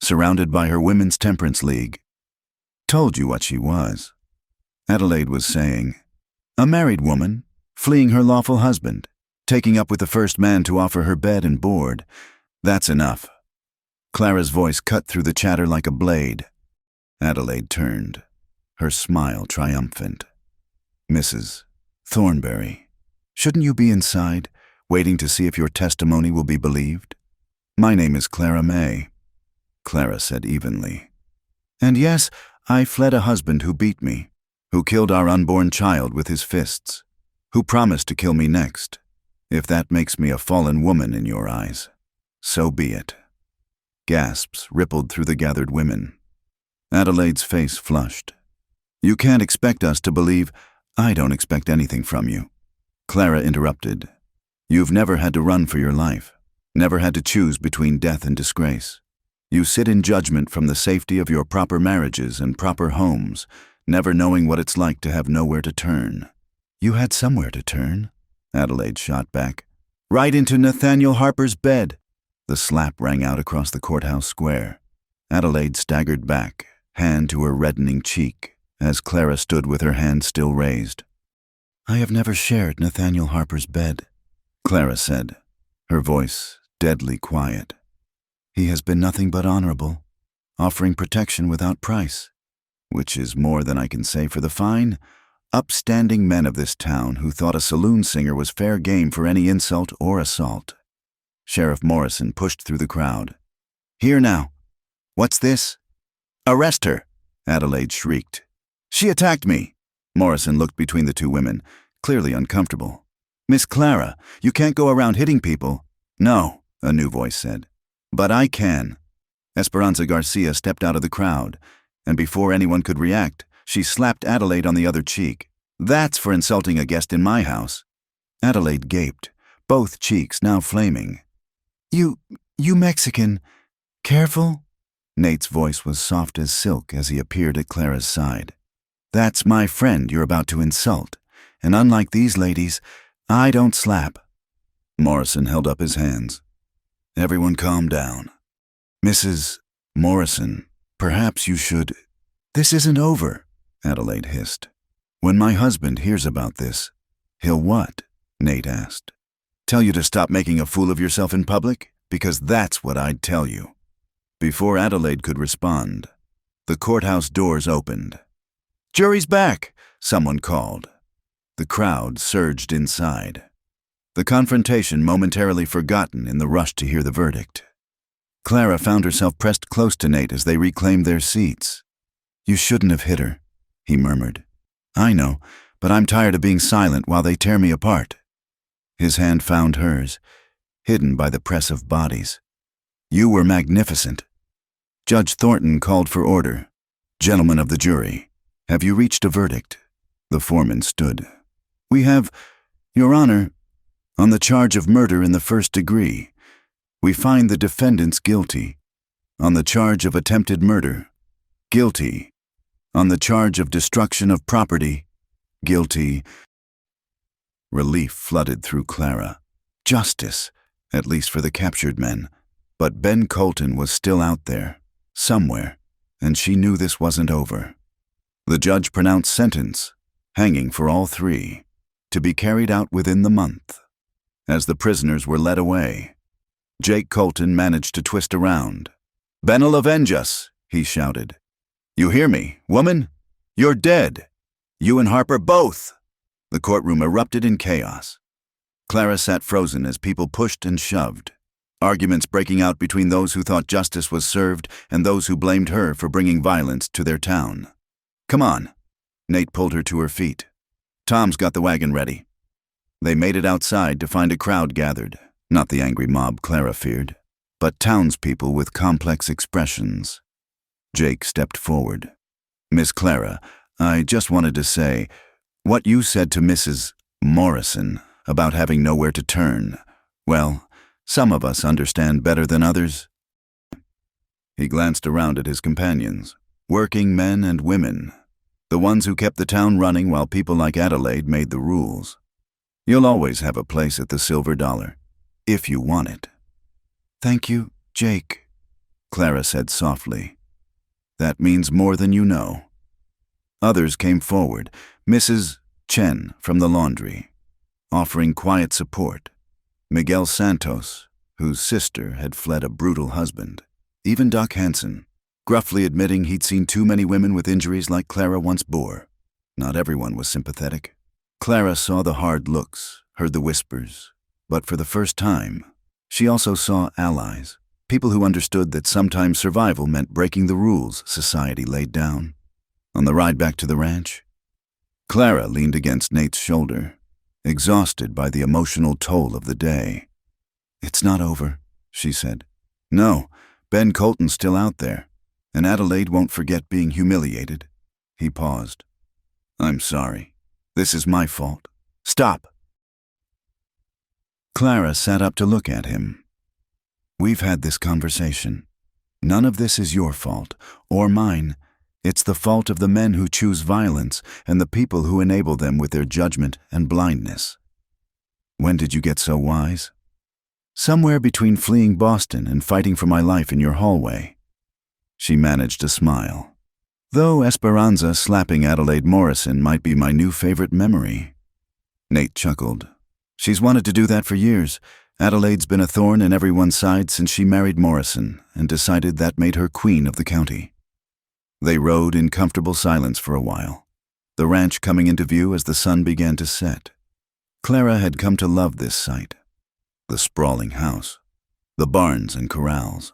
surrounded by her Women's Temperance League. "Told you what she was," Adelaide was saying. "A married woman, fleeing her lawful husband, taking up with the first man to offer her bed and board. That's enough." Clara's voice cut through the chatter like a blade. Adelaide turned, her smile triumphant. "Mrs. Thornberry, shouldn't you be inside, waiting to see if your testimony will be believed? My name is Clara May," Clara said evenly. "And yes, I fled a husband who beat me, who killed our unborn child with his fists, who promised to kill me next. If that makes me a fallen woman in your eyes, so be it." Gasps rippled through the gathered women. Adelaide's face flushed. "You can't expect us to believe—" "I don't expect anything from you," Clara interrupted. "You've never had to run for your life, never had to choose between death and disgrace. You sit in judgment from the safety of your proper marriages and proper homes, never knowing what it's like to have nowhere to turn." "You had somewhere to turn," Adelaide shot back. "Right into Nathaniel Harper's bed." The slap rang out across the courthouse square. Adelaide staggered back, hand to her reddening cheek, as Clara stood with her hand still raised. "I have never shared Nathaniel Harper's bed," Clara said, her voice deadly quiet. "He has been nothing but honorable, offering protection without price, which is more than I can say for the fine, upstanding men of this town who thought a saloon singer was fair game for any insult or assault." Sheriff Morrison pushed through the crowd. "Here now. What's this?" "Arrest her," Adelaide shrieked. "She attacked me." Morrison looked between the two women, clearly uncomfortable. "Miss Clara, you can't go around hitting people." "No," a new voice said. "But I can." Esperanza Garcia stepped out of the crowd, and before anyone could react, she slapped Adelaide on the other cheek. "That's for insulting a guest in my house." Adelaide gaped, both cheeks now flaming. You Mexican. Careful." Nate's voice was soft as silk as he appeared at Clara's side. "That's my friend you're about to insult, and unlike these ladies, I don't slap." Morrison held up his hands. "Everyone calm down. Mrs. Morrison, perhaps you should—" "This isn't over," Adelaide hissed. "When my husband hears about this—" "He'll what?" Nate asked. "Tell you to stop making a fool of yourself in public? Because that's what I'd tell you." Before Adelaide could respond, the courthouse doors opened. "Jury's back," someone called. The crowd surged inside, the confrontation momentarily forgotten in the rush to hear the verdict. Clara found herself pressed close to Nate as they reclaimed their seats. "You shouldn't have hit her," he murmured. "I know, but I'm tired of being silent while they tear me apart." His hand found hers, hidden by the press of bodies. "You were magnificent." Judge Thornton called for order. "Gentlemen of the jury, have you reached a verdict?" The foreman stood. "We have, Your Honor, on the charge of murder in the first degree. We find the defendants guilty. On the charge of attempted murder, guilty. On the charge of destruction of property, guilty." Relief flooded through Clara. Justice, at least for the captured men. But Ben Colton was still out there, somewhere, and she knew this wasn't over. The judge pronounced sentence, hanging for all three, to be carried out within the month. As the prisoners were led away, Jake Colton managed to twist around. "Ben'll avenge us," he shouted. "You hear me, woman? You're dead. You and Harper both." The courtroom erupted in chaos. Clara sat frozen as people pushed and shoved, arguments breaking out between those who thought justice was served and those who blamed her for bringing violence to their town. "Come on." Nate pulled her to her feet. "Tom's got the wagon ready." They made it outside to find a crowd gathered, not the angry mob Clara feared, but townspeople with complex expressions. Jake stepped forward. "Miss Clara, I just wanted to say, what you said to Mrs. Morrison about having nowhere to turn, well, some of us understand better than others." He glanced around at his companions, working men and women, the ones who kept the town running while people like Adelaide made the rules. You'll always have a place at the Silver Dollar, if you want it. Thank you, Jake, Clara said softly. That means more than you know. Others came forward, Mrs. Chen from the laundry, offering quiet support, Miguel Santos, whose sister had fled a brutal husband, even Doc Hansen, gruffly admitting he'd seen too many women with injuries like Clara once bore. Not everyone was sympathetic. Clara saw the hard looks, heard the whispers, but for the first time, she also saw allies, people who understood that sometimes survival meant breaking the rules society laid down. On the ride back to the ranch, Clara leaned against Nate's shoulder, exhausted by the emotional toll of the day. It's not over, she said. No, Ben Colton's still out there, and Adelaide won't forget being humiliated. He paused. I'm sorry. This is my fault. Stop. Clara sat up to look at him. We've had this conversation. None of this is your fault, or mine. It's the fault of the men who choose violence and the people who enable them with their judgment and blindness. When did you get so wise? Somewhere between fleeing Boston and fighting for my life in your hallway. She managed to smile. Though Esperanza slapping Adelaide Morrison might be my new favorite memory. Nate chuckled. She's wanted to do that for years. Adelaide's been a thorn in everyone's side since she married Morrison and decided that made her queen of the county. They rode in comfortable silence for a while, the ranch coming into view as the sun began to set. Clara had come to love this sight. The sprawling house, the barns and corrals,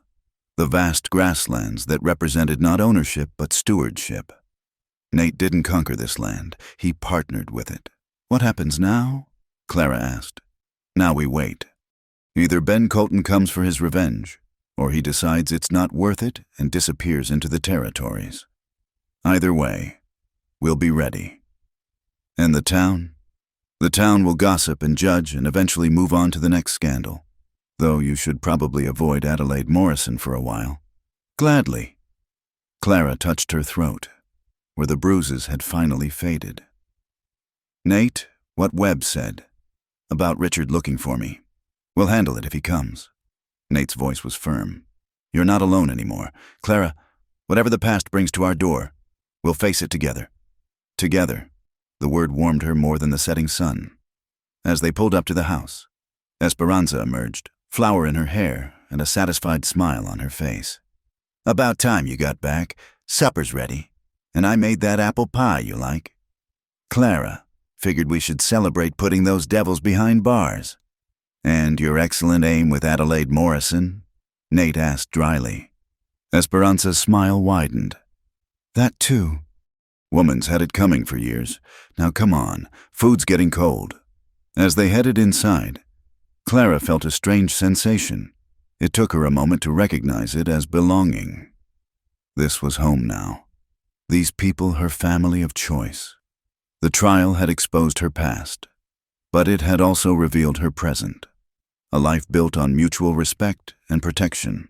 the vast grasslands that represented not ownership but stewardship. Nate didn't conquer this land, he partnered with it. What happens now? Clara asked. Now we wait. Either Ben Colton comes for his revenge, or he decides it's not worth it and disappears into the territories. Either way, we'll be ready. And the town? The town will gossip and judge and eventually move on to the next scandal, though you should probably avoid Adelaide Morrison for a while. Gladly. Clara touched her throat, where the bruises had finally faded. Nate, what Webb said about Richard looking for me. We'll handle it if he comes. Nate's voice was firm. You're not alone anymore. Clara, whatever the past brings to our door, we'll face it together. Together. The word warmed her more than the setting sun. As they pulled up to the house, Esperanza emerged, flower in her hair and a satisfied smile on her face. About time you got back. Supper's ready. And I made that apple pie you like. Clara, figured we should celebrate putting those devils behind bars. And your excellent aim with Adelaide Morrison? Nate asked dryly. Esperanza's smile widened. That too. Woman's had it coming for years. Now come on, food's getting cold. As they headed inside, Clara felt a strange sensation. It took her a moment to recognize it as belonging. This was home now. These people her family of choice. The trial had exposed her past, but it had also revealed her present. A life built on mutual respect and protection,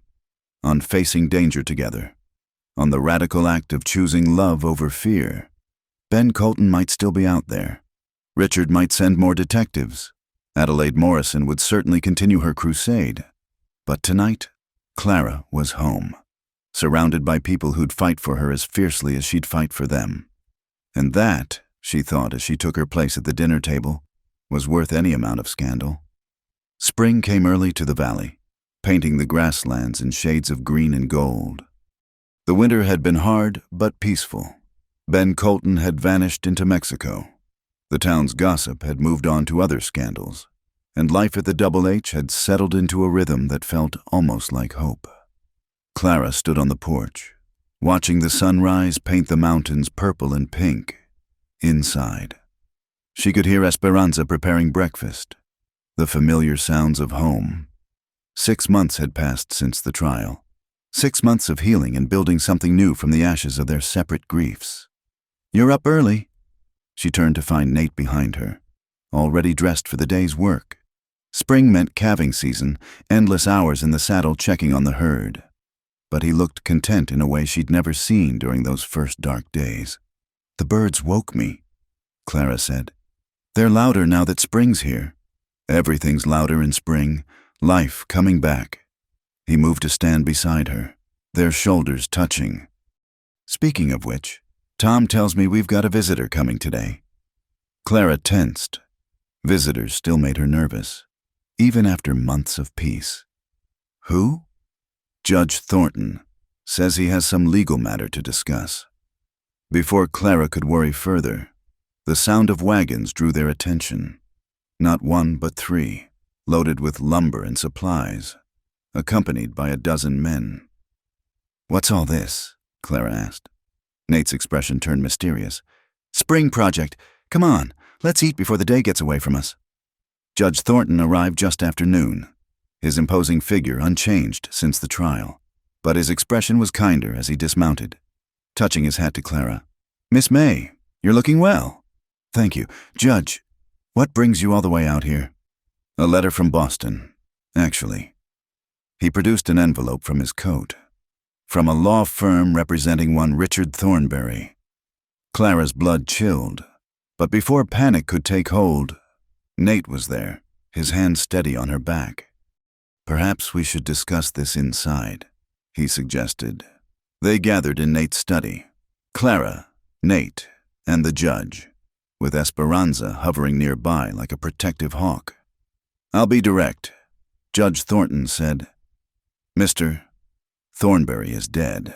on facing danger together, on the radical act of choosing love over fear. Ben Colton might still be out there. Richard might send more detectives. Adelaide Morrison would certainly continue her crusade. But tonight, Clara was home, surrounded by people who'd fight for her as fiercely as she'd fight for them. And that, she thought as she took her place at the dinner table, was worth any amount of scandal. Spring came early to the valley, painting the grasslands in shades of green and gold. The winter had been hard but peaceful. Ben Colton had vanished into Mexico. The town's gossip had moved on to other scandals, and life at the Double H had settled into a rhythm that felt almost like hope. Clara stood on the porch, watching the sunrise paint the mountains purple and pink. Inside, she could hear Esperanza preparing breakfast, the familiar sounds of home. 6 months had passed since the trial. 6 months of healing and building something new from the ashes of their separate griefs. You're up early. She turned to find Nate behind her, already dressed for the day's work. Spring meant calving season, endless hours in the saddle checking on the herd. But he looked content in a way she'd never seen during those first dark days. The birds woke me, Clara said. They're louder now that spring's here. Everything's louder in spring, life coming back. He moved to stand beside her, their shoulders touching. Speaking of which, Tom tells me we've got a visitor coming today. Clara tensed. Visitors still made her nervous, even after months of peace. Who? Judge Thornton says he has some legal matter to discuss. Before Clara could worry further, the sound of wagons drew their attention. Not one but three, loaded with lumber and supplies, accompanied by a dozen men. What's all this? Clara asked. Nate's expression turned mysterious. Spring project. Come on, let's eat before the day gets away from us. Judge Thornton arrived just after noon, his imposing figure unchanged since the trial, but his expression was kinder as he dismounted, touching his hat to Clara. Miss May, you're looking well. Thank you. Judge, what brings you all the way out here? A letter from Boston, actually. He produced an envelope from his coat. From a law firm representing one Richard Thornberry. Clara's blood chilled, but before panic could take hold, Nate was there, his hand steady on her back. Perhaps we should discuss this inside, he suggested. They gathered in Nate's study. Clara, Nate, and the judge, with Esperanza hovering nearby like a protective hawk. I'll be direct, Judge Thornton said. Mr. Thornberry is dead.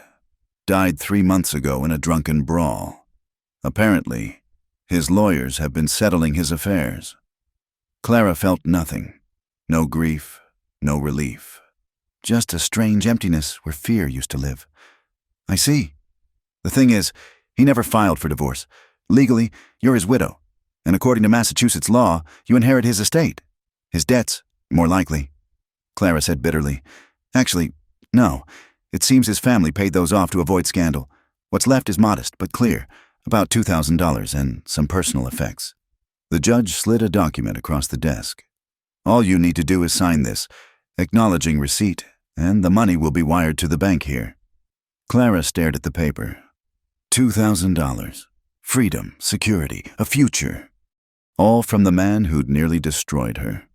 Died 3 months ago in a drunken brawl. Apparently, his lawyers have been settling his affairs. Clara felt nothing. No grief, no relief. Just a strange emptiness where fear used to live. I see. The thing is, he never filed for divorce. Legally, you're his widow, and according to Massachusetts law, you inherit his estate. His debts, more likely. Clara said bitterly. Actually, no. It seems his family paid those off to avoid scandal. What's left is modest but clear, about $2,000 and some personal effects. The judge slid a document across the desk. All you need to do is sign this, acknowledging receipt, and the money will be wired to the bank here. Clara stared at the paper. $2,000. Freedom, security, a future. All from the man who'd nearly destroyed her.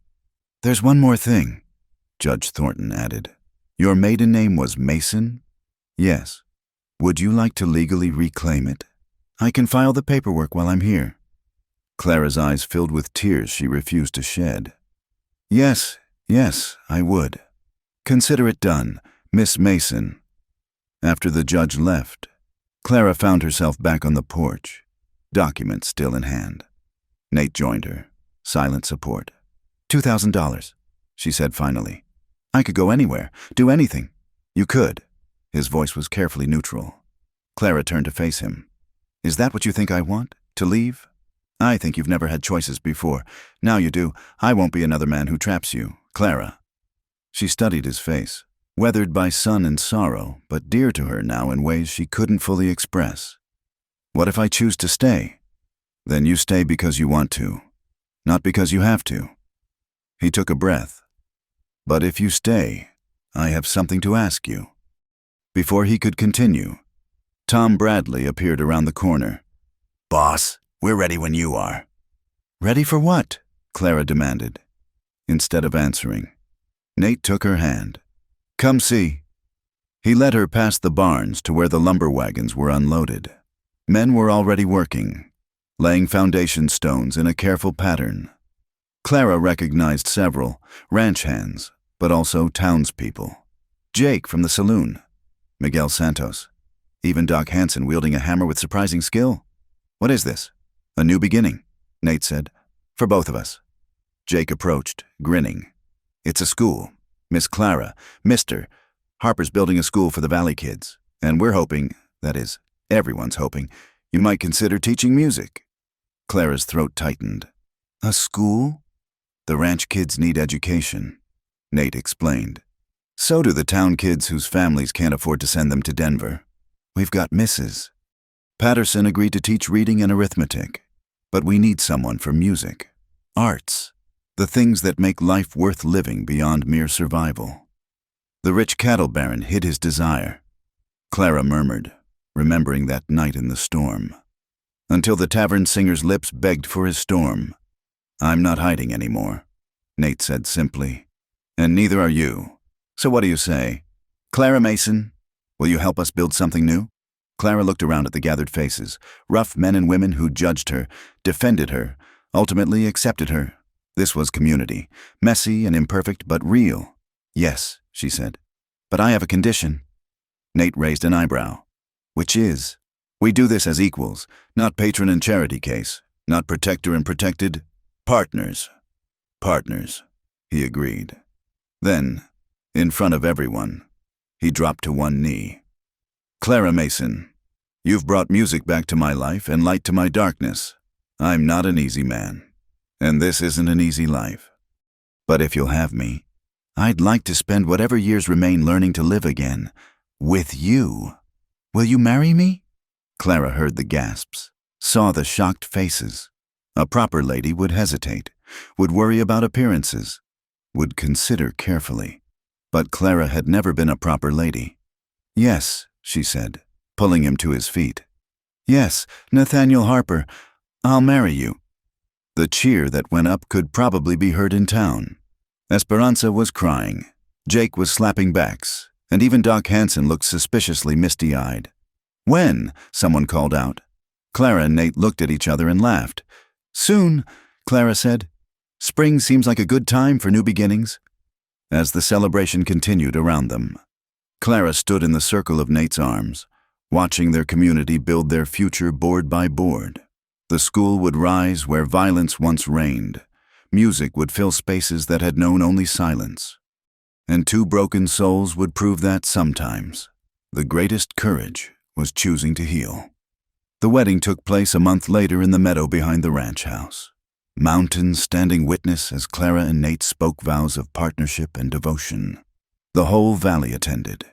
There's one more thing, Judge Thornton added. Your maiden name was Mason? Yes. Would you like to legally reclaim it? I can file the paperwork while I'm here. Clara's eyes filled with tears she refused to shed. Yes, I would. Consider it done, Miss Mason. After the judge left, Clara found herself back on the porch, document still in hand. Nate joined her, silent support. $2,000, she said finally. I could go anywhere, do anything. You could. His voice was carefully neutral. Clara turned to face him. Is that what you think I want? To leave? I think you've never had choices before. Now you do. I won't be another man who traps you, Clara. She studied his face, weathered by sun and sorrow, but dear to her now in ways she couldn't fully express. What if I choose to stay? Then you stay because you want to, not because you have to. He took a breath. But if you stay, I have something to ask you. Before he could continue, Tom Bradley appeared around the corner. Boss, we're ready when you are. Ready for what? Clara demanded. Instead of answering, Nate took her hand. Come see. He led her past the barns to where the lumber wagons were unloaded. Men were already working, laying foundation stones in a careful pattern. Clara recognized several, ranch hands, but also townspeople. Jake from the saloon, Miguel Santos, even Doc Hansen wielding a hammer with surprising skill. What is this? A new beginning, Nate said, for both of us. Jake approached, grinning. It's a school. Miss Clara, Mr. Harper's building a school for the Valley kids, and we're hoping, that is, everyone's hoping, you might consider teaching music. Clara's throat tightened. A school? The ranch kids need education, Nate explained. So do the town kids whose families can't afford to send them to Denver. We've got Mrs. Patterson agreed to teach reading and arithmetic, but we need someone for music, arts, the things that make life worth living beyond mere survival. The rich cattle baron hid his desire, Clara murmured, remembering that night in the storm. Until the tavern singer's lips begged for his storm, I'm not hiding anymore, Nate said simply. And neither are you. So what do you say? Clara Mason, will you help us build something new? Clara looked around at the gathered faces, rough men and women who judged her, defended her, ultimately accepted her. This was community, messy and imperfect, but real. Yes, she said. But I have a condition. Nate raised an eyebrow. Which is? We do this as equals, not patron and charity case, not protector and protected. Partners. Partners, he agreed. Then, in front of everyone, he dropped to one knee. Clara Mason, you've brought music back to my life and light to my darkness. I'm not an easy man, and this isn't an easy life. But if you'll have me, I'd like to spend whatever years remain learning to live again, with you. Will you marry me? Clara heard the gasps, saw the shocked faces. A proper lady would hesitate, would worry about appearances, would consider carefully. But Clara had never been a proper lady. Yes, she said, pulling him to his feet. Yes, Nathaniel Harper, I'll marry you. The cheer that went up could probably be heard in town. Esperanza was crying, Jake was slapping backs, and even Doc Hansen looked suspiciously misty-eyed. When? Someone called out. Clara and Nate looked at each other and laughed. Soon, Clara said. Spring seems like a good time for new beginnings. As the celebration continued around them, Clara stood in the circle of Nate's arms, watching their community build their future board by board. The school would rise where violence once reigned. Music would fill spaces that had known only silence. And two broken souls would prove that sometimes the greatest courage was choosing to heal. The wedding took place a month later in the meadow behind the ranch house. Mountains standing witness as Clara and Nate spoke vows of partnership and devotion. The whole valley attended,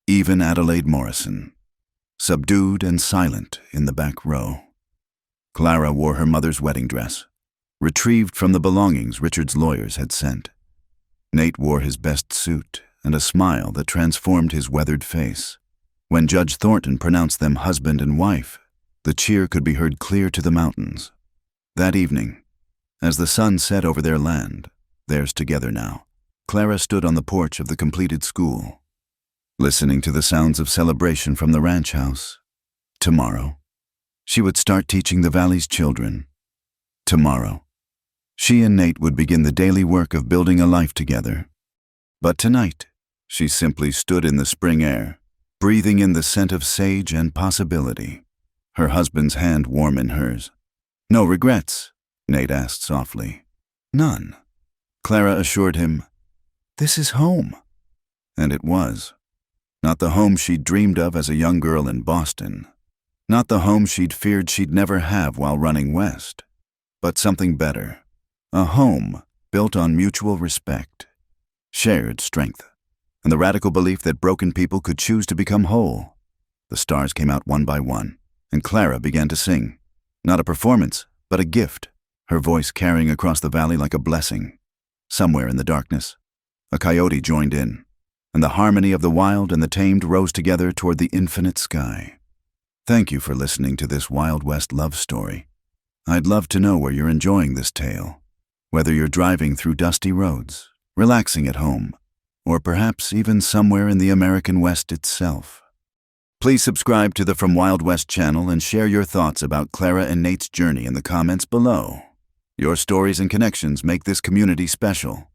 even Adelaide Morrison, subdued and silent in the back row. Clara wore her mother's wedding dress, retrieved from the belongings Richard's lawyers had sent. Nate wore his best suit and a smile that transformed his weathered face. When Judge Thornton pronounced them husband and wife, the cheer could be heard clear to the mountains. That evening, as the sun set over their land, theirs together now, Clara stood on the porch of the completed school, listening to the sounds of celebration from the ranch house. Tomorrow, she would start teaching the valley's children. Tomorrow, she and Nate would begin the daily work of building a life together. But tonight, she simply stood in the spring air, breathing in the scent of sage and possibility, her husband's hand warm in hers. No regrets? Nate asked softly. None. Clara assured him, this is home. And it was. Not the home she'd dreamed of as a young girl in Boston. Not the home she'd feared she'd never have while running west. But something better. A home built on mutual respect, shared strength, and the radical belief that broken people could choose to become whole. The stars came out one by one, and Clara began to sing. Not a performance, but a gift, her voice carrying across the valley like a blessing. Somewhere in the darkness, a coyote joined in, and the harmony of the wild and the tamed rose together toward the infinite sky. Thank you for listening to this Wild West love story. I'd love to know where you're enjoying this tale, whether you're driving through dusty roads, relaxing at home, or perhaps even somewhere in the American West itself. Please subscribe to the From Wild West channel and share your thoughts about Clara and Nate's journey in the comments below. Your stories and connections make this community special.